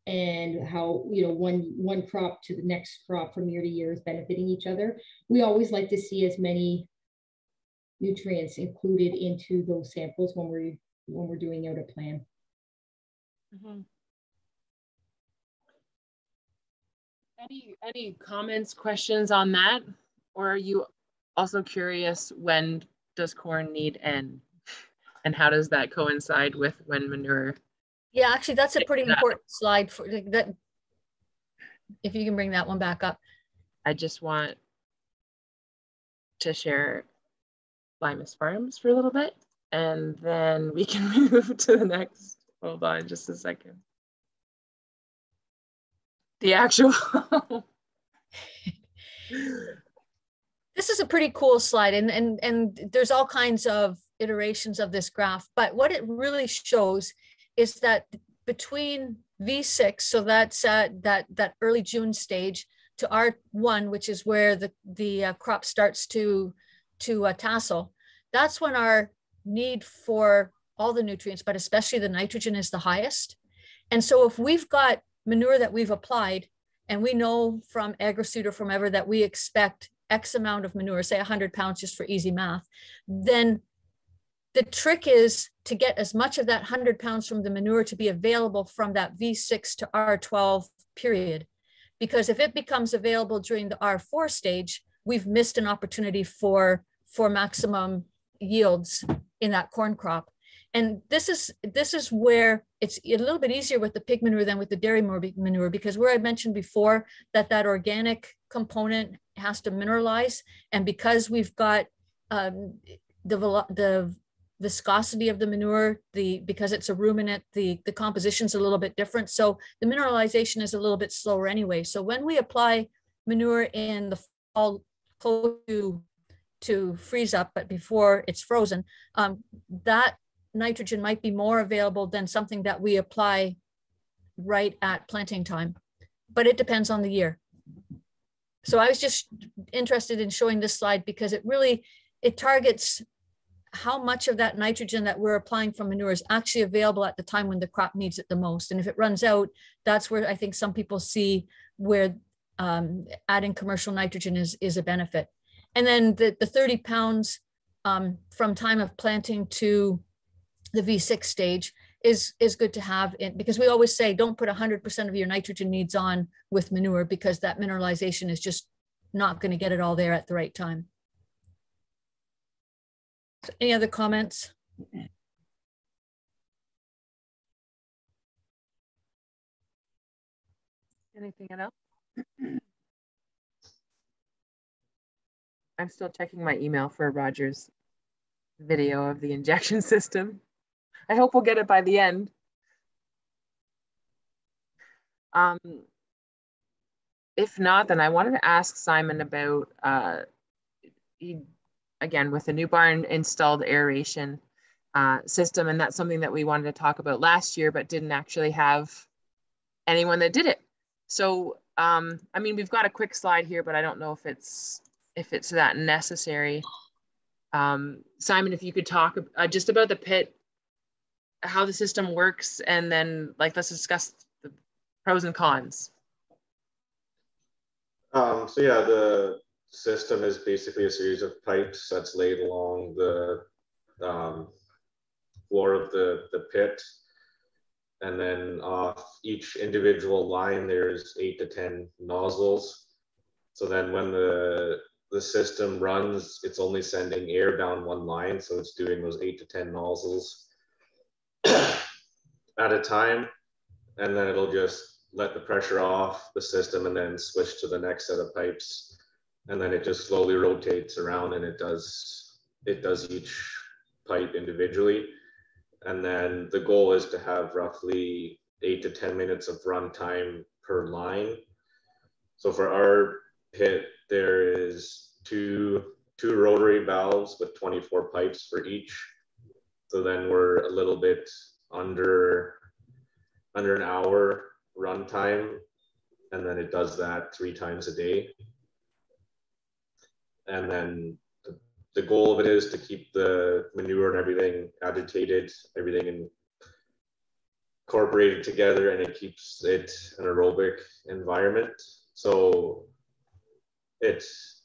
and how, you know, one crop to the next crop from year to year is benefiting each other. We always like to see as many nutrients included into those samples when we're doing out a plan. Mm-hmm. Any comments, questions on that? Or are you also curious, when does corn need N? And how does that coincide with when manure? Yeah, actually, that's a pretty important slide for that. If you can bring that one back up. I just want to share Limas Farms for a little bit, and then we can move to the next. Hold on just a second. The actual. This is a pretty cool slide, and there's all kinds of iterations of this graph, but what it really shows is that between V6, so that's that early June stage, to R1, which is where the crop starts to tassel, that's when our need for all the nutrients, but especially the nitrogen, is the highest. And so if we've got manure that we've applied, and we know from AgriSuit or from ever that we expect X amount of manure, say 100 pounds just for easy math, then the trick is to get as much of that 100 pounds from the manure to be available from that V6 to R12 period. Because if it becomes available during the R4 stage, we've missed an opportunity for maximum yields in that corn crop. And this is where it's a little bit easier with the pig manure than with the dairy manure, because where I mentioned before that organic component has to mineralize, and because we've got the viscosity of the manure, because it's a ruminant, the composition's a little bit different. So the mineralization is a little bit slower anyway. So when we apply manure in the fall close to freeze up, but before it's frozen, that nitrogen might be more available than something that we apply right at planting time, but it depends on the year. So I was just interested in showing this slide because it targets how much of that nitrogen that we're applying from manure is actually available at the time when the crop needs it the most. And if it runs out, that's where I think some people see where adding commercial nitrogen is a benefit. And then the 30 pounds from time of planting to the V6 stage is good to have in, because we always say don't put 100% of your nitrogen needs on with manure, because that mineralization is just not going to get it all there at the right time. So any other comments? Anything else? I'm still checking my email for Roger's video of the injection system. I hope we'll get it by the end. If not, then I wanted to ask Simon about, again, with the new barn installed aeration system, and that's something that we wanted to talk about last year, but didn't actually have anyone that did it. So, I mean, we've got a quick slide here, but I don't know if it's that necessary. Simon, if you could talk just about the pit, how the system works, and then let's discuss the pros and cons. So yeah, the system is basically a series of pipes that's laid along the floor of the pit. And then off each individual line, there's 8 to 10 nozzles. So then when the system runs, it's only sending air down one line. So it's doing those 8 to 10 nozzles at a time, and then it'll just let the pressure off the system and then switch to the next set of pipes, and then it just slowly rotates around, and it does each pipe individually. And then the goal is to have roughly 8 to 10 minutes of run time per line. So for our pit, there is two rotary valves with 24 pipes for each. So then we're a little bit under an hour run time, and then it does that 3 times a day. And then the goal of it is to keep the manure and everything agitated, everything incorporated together, and it keeps it an aerobic environment. So it's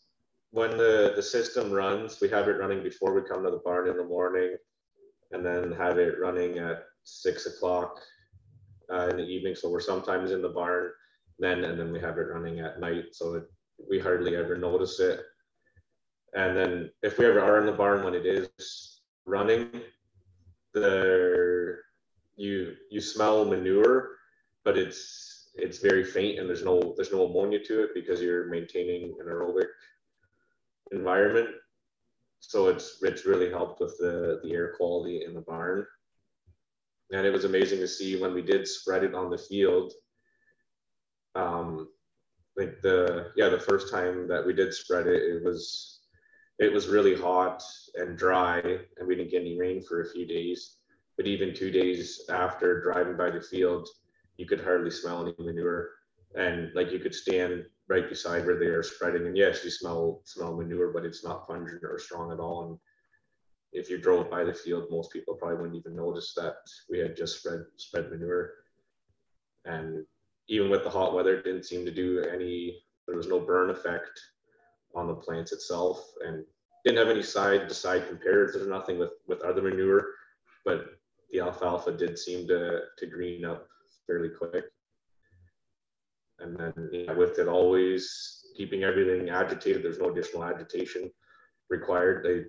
when the system runs, we have it running before we come to the barn in the morning, and then have it running at 6 o'clock in the evening. So we're sometimes in the barn then, and then we have it running at night. So we hardly ever notice it. And then if we ever are in the barn when it is running, you smell manure, but it's very faint, and there's no ammonia to it because you're maintaining an aerobic environment. So it's really helped with the air quality in the barn. And it was amazing to see when we did spread it on the field. Like the first time that we did spread it, it was it was really hot and dry, and we didn't get any rain for a few days. But even 2 days after driving by the field, you could hardly smell any manure. And like you could stand right beside where they are spreading, and yes, you smell manure, but it's not pungent or strong at all. And if you drove by the field, most people probably wouldn't even notice that we had just spread manure. And even with the hot weather, it didn't seem to do any, there was no burn effect on the plants itself, and didn't have any side to side comparisons or nothing with other manure, but the alfalfa did seem to green up fairly quick. And then with it always keeping everything agitated, there's no additional agitation required. They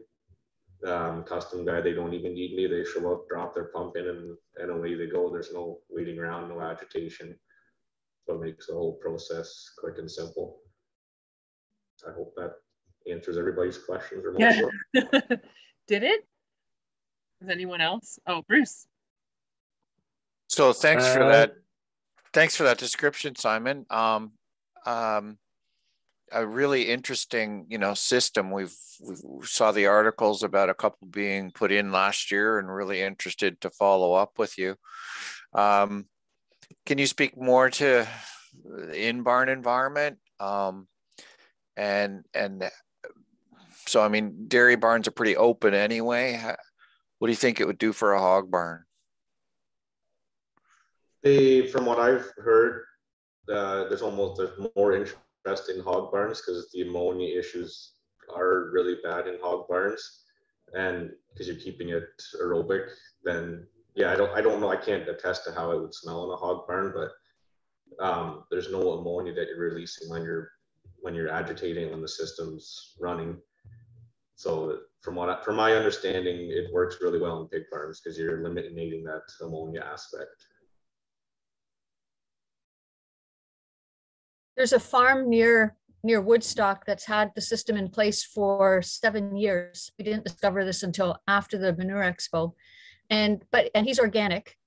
custom guy, they don't even need me. They show up, drop their pump in, and away they go. There's no waiting around, no agitation. So it makes the whole process quick and simple. I hope that answers everybody's questions or most of them. Did it? Is anyone else? Oh, Bruce. So thanks for that. Thanks for that description, Simon. A really interesting, system. We saw the articles about a couple being put in last year, and really interested to follow up with you. Can you speak more to the in-barn environment? And so, I mean, dairy barns are pretty open anyway. What do you think it would do for a hog barn? From what I've heard, there's more interest in hog barns because the ammonia issues are really bad in hog barns, and because you're keeping it aerobic. Then yeah, I don't know. I can't attest to how it would smell in a hog barn, but there's no ammonia that you're releasing when you're agitating when the system's running. So from my understanding, it works really well in pig barns because you're eliminating that ammonia aspect. There's a farm near Woodstock that's had the system in place for 7 years. We didn't discover this until after the Manure Expo, and he's organic.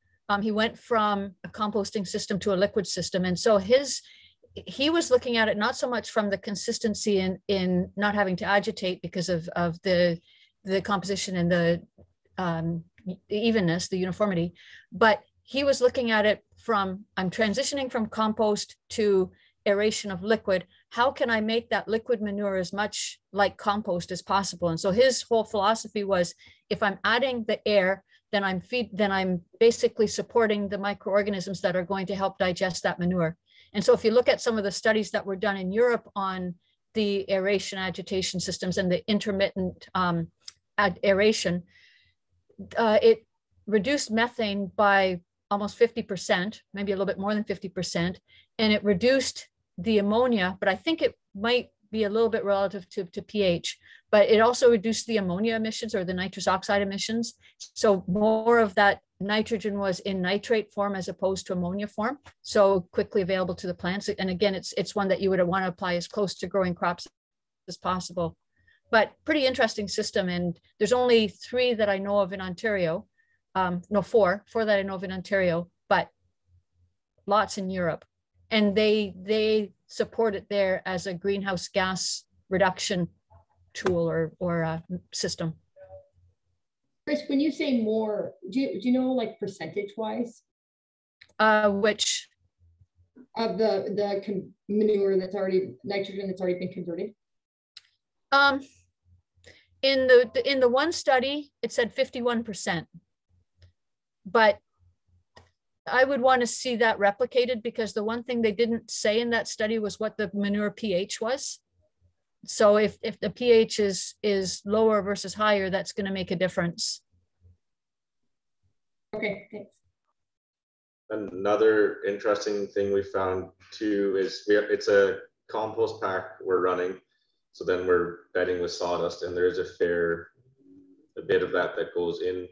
He went from a composting system to a liquid system, and so he was looking at it not so much from the consistency in not having to agitate because of the composition and the evenness, the uniformity, but he was looking at it from, I'm transitioning from compost to aeration of liquid. How can I make that liquid manure as much like compost as possible? And so his whole philosophy was, if I'm adding the air, then I'm basically supporting the microorganisms that are going to help digest that manure. And so if you look at some of the studies that were done in Europe on the aeration agitation systems and the intermittent aeration, it reduced methane by almost 50%, maybe a little bit more than 50%, and it reduced the ammonia, but I think it might be a little bit relative to pH, but it also reduced the ammonia emissions or the nitrous oxide emissions. So more of that nitrogen was in nitrate form as opposed to ammonia form, so quickly available to the plants. And again, it's one that you would want to apply as close to growing crops as possible. But pretty interesting system, and there's only 3 that I know of in Ontario. No, 4 that I know of in Ontario, but lots in Europe. And they support it there as a greenhouse gas reduction tool or system. Chris, when you say more, do you know, like, percentage wise? Which? Of the manure that's already, nitrogen that's already been converted? In the one study, it said 51%. But I would want to see that replicated, because the one thing they didn't say in that study was what the manure pH was. So if the pH is lower versus higher, that's going to make a difference. Okay, thanks. Another interesting thing we found too is it's a compost pack we're running. So then we're bedding with sawdust, and there's a bit of that goes in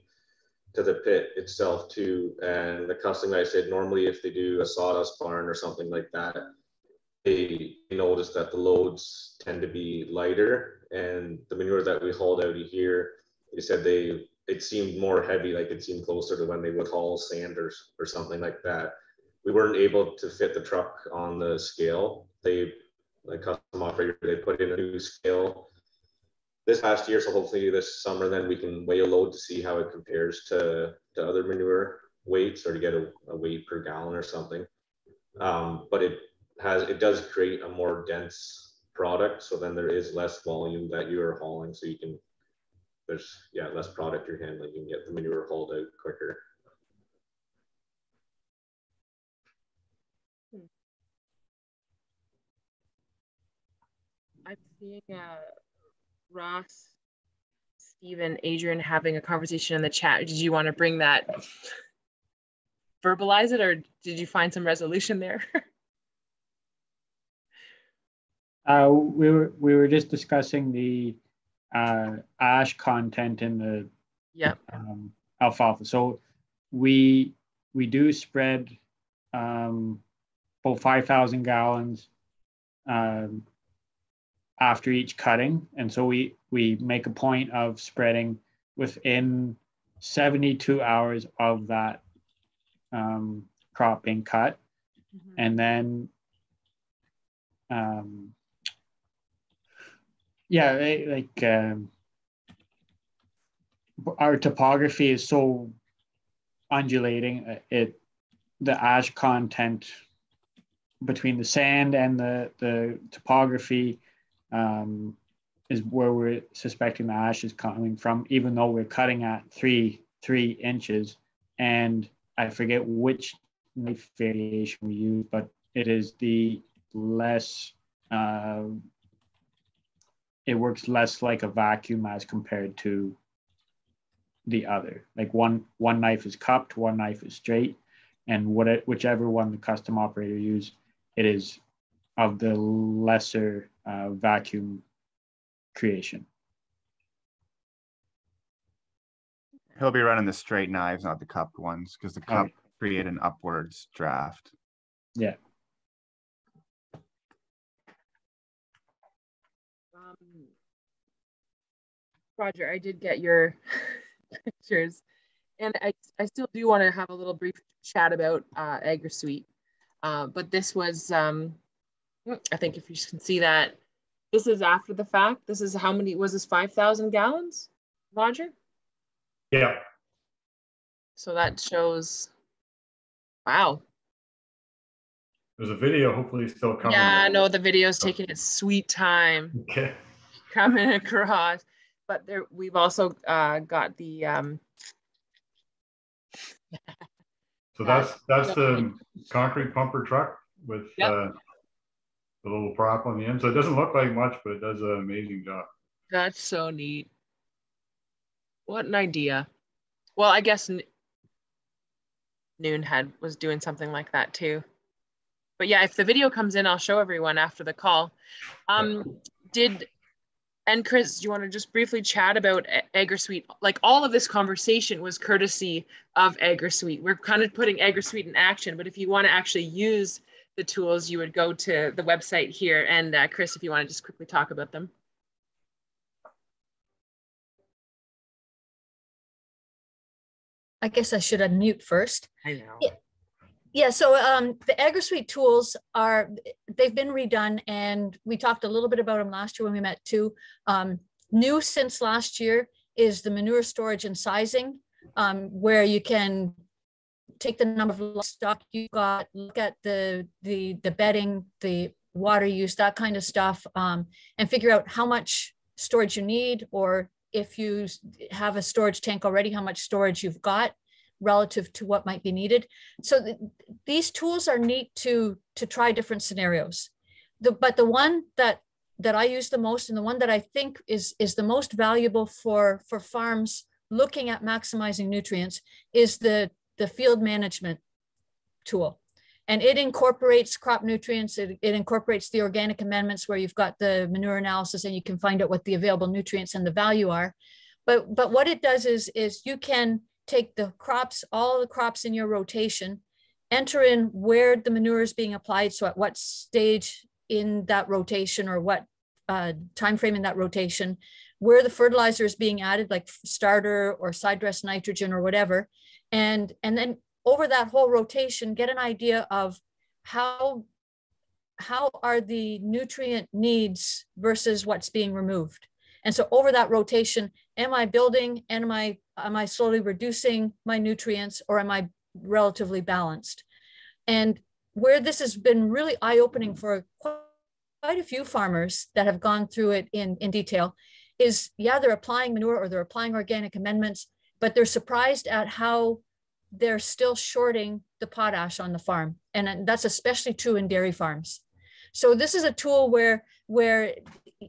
to the pit itself too. And the custom guy said normally if they do a sawdust barn or something like that, they notice that the loads tend to be lighter, and the manure that we hauled out of here, they said it seemed more heavy, like it seemed closer to when they would haul sanders or something like that. We weren't able to fit the truck on the scale. The custom operator, they put in a new scale this past year. So hopefully this summer, then we can weigh a load to see how it compares to other manure weights, or to get a weight per gallon or something. But it does create a more dense product. So then there is less volume that you are hauling. So there's less product you're handling. You can get the manure hauled out quicker. I'm seeing Ross, Stephen, Adrian having a conversation in the chat. Did you want to bring that, verbalize it, or did you find some resolution there? We were just discussing the ash content in the alfalfa. So we do spread about 5,000 gallons after each cutting, and so we make a point of spreading within 72 hours of that crop being cut, and then our topography is so undulating. The ash content between the sand and the topography is where we're suspecting the ash is coming from, even though we're cutting at 3 inches. And I forget which knife variation we use, but it is the less, it works less like a vacuum as compared to the other. Like one knife is cupped, one knife is straight, and whichever one the custom operator use, it is of the lesser vacuum creation. He'll be running the straight knives, not the cupped ones, because the cup create an upwards draft. Yeah. Roger, I did get your pictures, and I still do want to have a little brief chat about AgriSuite. But this was, I think if you can see that, this is after the fact. This is how many, was this 5,000 gallons, Roger? Yeah. So that shows, wow. There's a video, hopefully it's still coming. Yeah, no, the video's taking its sweet time. Okay. Coming across. But there, we've also got the so that's the concrete pumper truck with the little prop on the end. So it doesn't look like much, but it does an amazing job. That's so neat. What an idea. Well, I guess Noon was doing something like that too. But yeah, if the video comes in, I'll show everyone after the call. And Chris, do you want to just briefly chat about AgriSuite? Like, all of this conversation was courtesy of AgriSuite. We're kind of putting AgriSuite in action, but if you want to actually use the tools, you would go to the website here. And Chris, if you want to just quickly talk about them. I guess I should unmute first. I know. Yeah, so the AgriSuite tools they've been redone, and we talked a little bit about them last year when we met too. New since last year is the manure storage and sizing, where you can take the number of livestock you got, look at the bedding, the water use, that kind of stuff, and figure out how much storage you need, or if you have a storage tank already, how much storage you've got relative to what might be needed. So these tools are neat to try different scenarios. But the one that I use the most, and the one that I think is the most valuable for farms looking at maximizing nutrients, is the field management tool. And it incorporates crop nutrients. It incorporates the organic amendments where you've got the manure analysis and you can find out what the available nutrients and the value are. But what it does is you can take the crops, all the crops in your rotation, enter in where the manure is being applied. So at what stage in that rotation, or what time frame in that rotation, where the fertilizer is being added, like starter or side dress nitrogen or whatever. And then over that whole rotation, get an idea of how are the nutrient needs versus what's being removed. And so over that rotation, am I building and am I slowly reducing my nutrients, or am I relatively balanced? And where this has been really eye-opening for quite a few farmers that have gone through it in detail is, yeah, they're applying manure or they're applying organic amendments, but they're surprised at how they're still shorting the potash on the farm. And that's especially true in dairy farms. So this is a tool where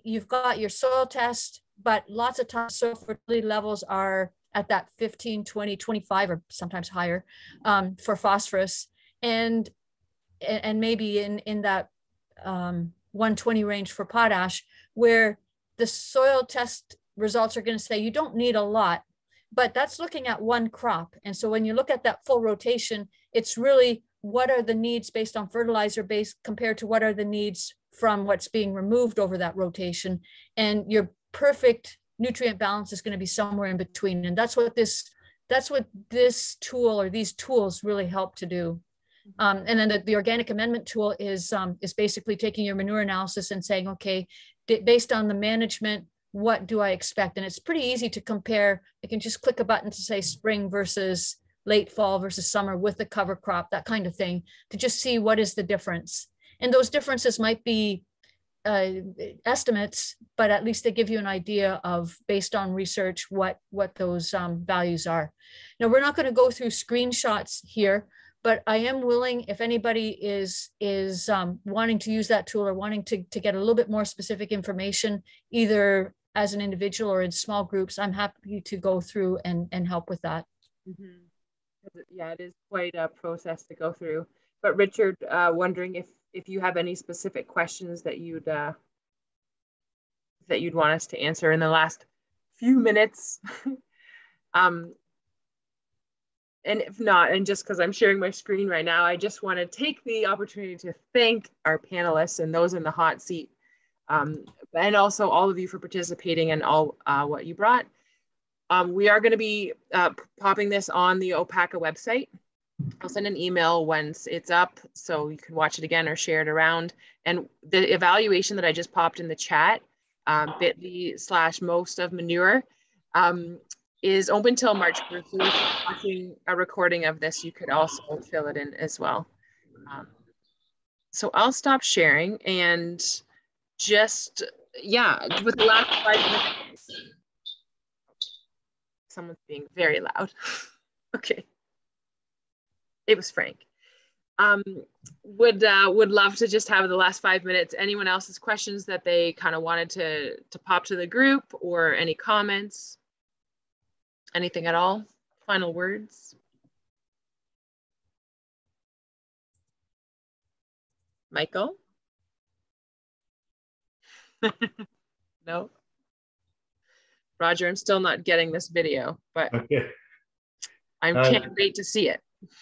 you've got your soil test, but lots of times soil fertility levels are at that 15, 20, 25, or sometimes higher for phosphorus. And maybe in that 120 range for potash, where the soil test results are going to say you don't need a lot, but that's looking at one crop. And so when you look at that full rotation, it's really what are the needs based on fertilizer base compared to what are the needs from what's being removed over that rotation. And your perfect nutrient balance is going to be somewhere in between. And that's what this tool or these tools really help to do. And then the organic amendment tool is basically taking your manure analysis and saying, okay, based on the management, what do I expect? And it's pretty easy to compare. I can just click a button to say spring versus late fall versus summer with the cover crop, that kind of thing, to just see what is the difference. And those differences might be estimates, but at least they give you an idea of, based on research, what those values are. Now, we're not going to go through screenshots here, but I am willing, if anybody is wanting to use that tool or wanting to get a little bit more specific information, either as an individual or in small groups, I'm happy to go through and help with that. Mm-hmm. Yeah, it is quite a process to go through. But Richard, wondering if you have any specific questions that you'd want us to answer in the last few minutes. And if not, and just because I'm sharing my screen right now, I just want to take the opportunity to thank our panelists and those in the hot seat, and also all of you for participating and all what you brought. We are going to be popping this on the OPACA website. I'll send an email once it's up so you can watch it again or share it around. And the evaluation that I just popped in the chat, bit.ly/most of manure, is open till March 1st. So if you're watching a recording of this, you could also fill it in as well. So I'll stop sharing and just, yeah, with the last 5 minutes. Someone's being very loud. Okay. It was Frank. Would love to just have the last 5 minutes. Anyone else's questions that they kind of wanted to pop to the group, or any comments? Anything at all? Final words? Michael? No? Roger, I'm still not getting this video, but okay. I can't wait to see it.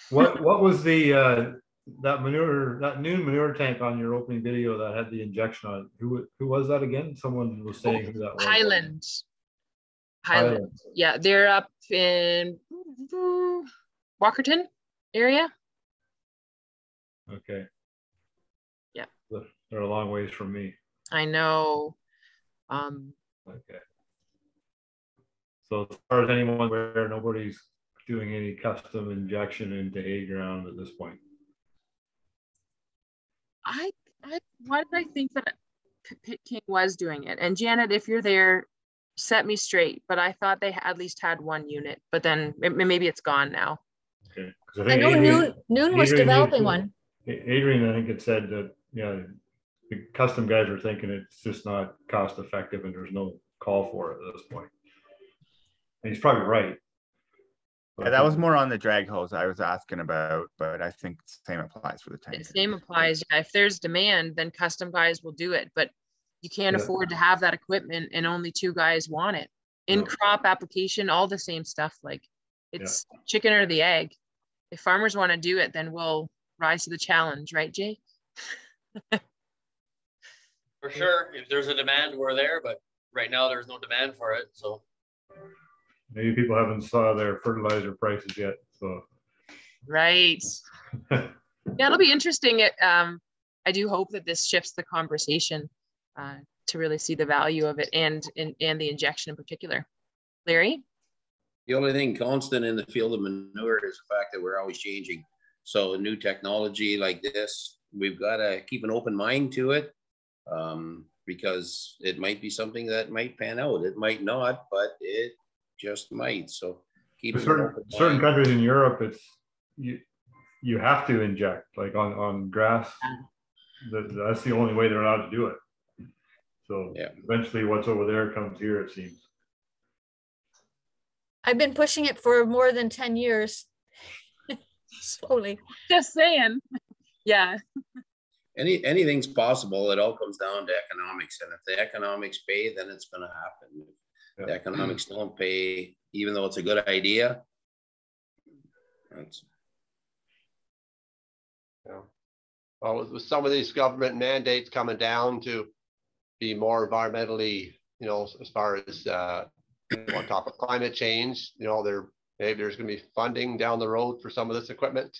What was the that new manure tank on your opening video that had the injection on it? Who was that again? Someone was saying who that was. Highland. Yeah, they're up in Walkerton area. Okay. Yeah. They're a long ways from me. I know. Okay. So as far as anyone aware, nobody's doing any custom injection into hay ground at this point. Why did I think that Pit King was doing it? And Janet, if you're there, set me straight. But I thought they at least had one unit, but then maybe it's gone now. Okay. I know Noon was developing one. Adrian, I think it said that, yeah, the custom guys are thinking it's just not cost effective and there's no call for it at this point. And he's probably right. Yeah, that was more on the drag hose I was asking about, but I think the same applies for the tank. The same applies. Yeah, if there's demand, then custom guys will do it, but you can't afford to have that equipment and only 2 guys want it. In crop application, all the same stuff. Like, it's chicken or the egg. If farmers want to do it, then we'll rise to the challenge, right, Jay? For sure. If there's a demand, we're there, but right now there's no demand for it. So maybe people haven't saw their fertilizer prices yet. So right. Yeah, it'll be interesting. I do hope that this shifts the conversation to really see the value of it and the injection in particular. Larry? The only thing constant in the field of manure is the fact that we're always changing. So new technology like this, we've got to keep an open mind to it, because it might be something that might pan out. It might not, but it just might. So keep certain countries in Europe, it's you have to inject, like on grass. That's the only way they're allowed to do it. So yeah, eventually what's over there comes here, it seems. I've been pushing it for more than 10 years. Slowly. Just saying. Yeah. Anything's possible. It all comes down to economics. And if the economics pay, then it's going to happen. If the economics don't pay, even though it's a good idea. Well, with some of these government mandates coming down to be more environmentally, as far as on top of climate change, maybe there's going to be funding down the road for some of this equipment,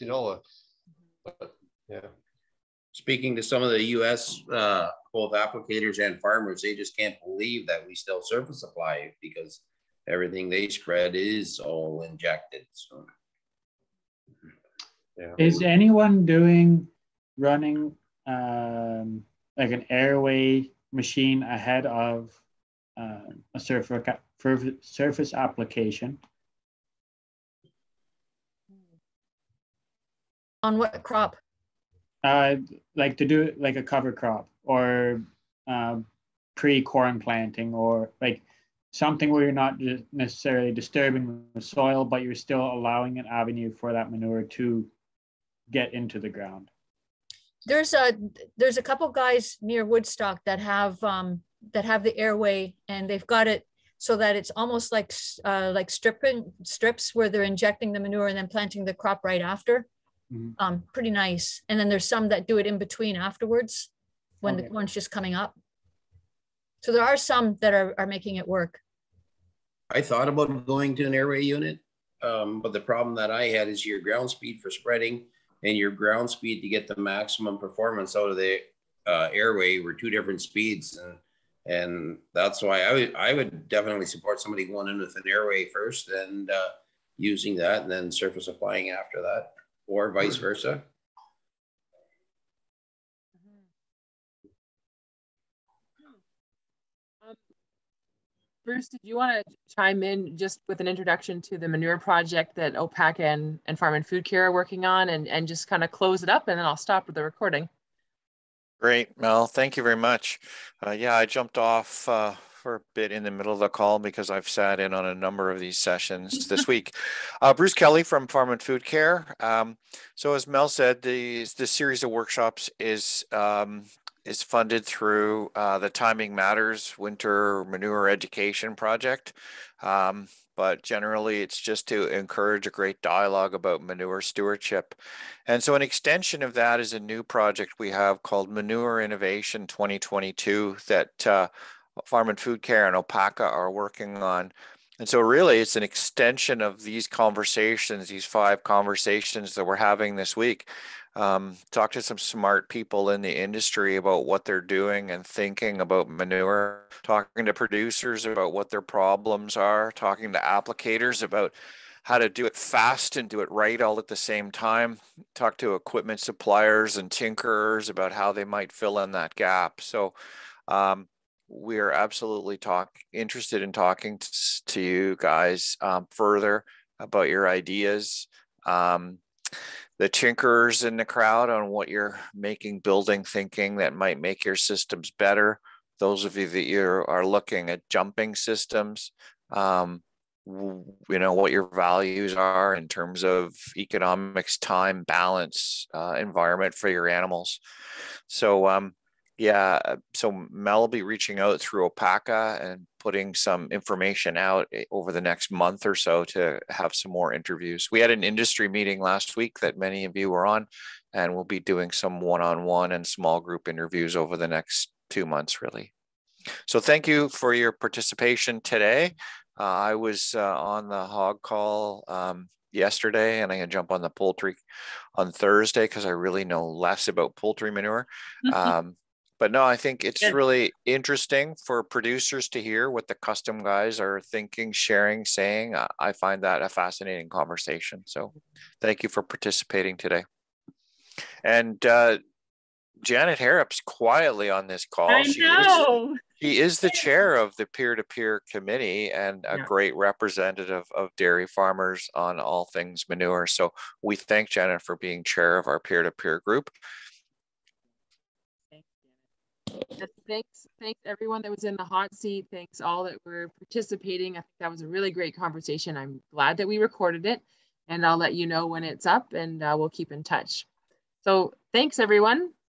but yeah. Speaking to some of the U.S. Both applicators and farmers, they just can't believe that we still surface apply because everything they spread is all injected. So, yeah. Is anyone running like an airway machine ahead of a surface application? On what crop? Like to do like a cover crop or pre-corn planting, or like something where you're not necessarily disturbing the soil, but you're still allowing an avenue for that manure to get into the ground. There's a couple guys near Woodstock that have the airway, and they've got it so that it's almost like strips where they're injecting the manure and then planting the crop right after. Mm-hmm. Pretty nice. And then there's some that do it in between afterwards when the corn's just coming up. So there are some that are making it work. I thought about going to an airway unit, but the problem that I had is your ground speed for spreading and your ground speed to get the maximum performance out of the airway were two different speeds. And that's why I would definitely support somebody going in with an airway first and using that and then surface applying after that, or vice versa. Bruce, did you want to chime in just with an introduction to the manure project that OPAC and Farm and Food Care are working on, and just kind of close it up, and then I'll stop with the recording. Great, Mel. Thank you very much. Yeah, I jumped off for a bit in the middle of the call because I've sat in on a number of these sessions this week. Bruce Kelly from Farm and Food Care. So as Mel said, this series of workshops is funded through the Timing Matters Winter Manure Education Project. But generally it's just to encourage a great dialogue about manure stewardship. And so an extension of that is a new project we have called Manure Innovation 2022 that Farm and Food Care and OPACA are working on. And so really it's an extension of these conversations, these 5 conversations that we're having this week. Talk to some smart people in the industry about what they're doing and thinking about manure, talking to producers about what their problems are, talking to applicators about how to do it fast and do it right all at the same time, talk to equipment suppliers and tinkerers about how they might fill in that gap. So we are absolutely interested in talking to you guys further about your ideas. The tinkerers in the crowd on what you're building thinking that might make your systems better. Those of you that are looking at jumping systems, what your values are in terms of economics, time, balance, environment for your animals. So so Mel will be reaching out through OPACA and putting some information out over the next month or so to have some more interviews. We had an industry meeting last week that many of you were on, and we'll be doing some one-on-one and small group interviews over the next 2 months, really. So thank you for your participation today. I was on the hog call yesterday, and I'm going to jump on the poultry on Thursday because I really know less about poultry manure. But no, I think it's really interesting for producers to hear what the custom guys are thinking, sharing, saying. I find that a fascinating conversation. So thank you for participating today. And Janet Harrop's quietly on this call. I know. She is the chair of the peer-to-peer committee and a great representative of dairy farmers on all things manure. So we thank Janet for being chair of our peer-to-peer group. Thanks everyone that was in the hot seat. Thanks all that were participating. I think that was a really great conversation. I'm glad that we recorded it, and I'll let you know when it's up, and we'll keep in touch. So thanks everyone.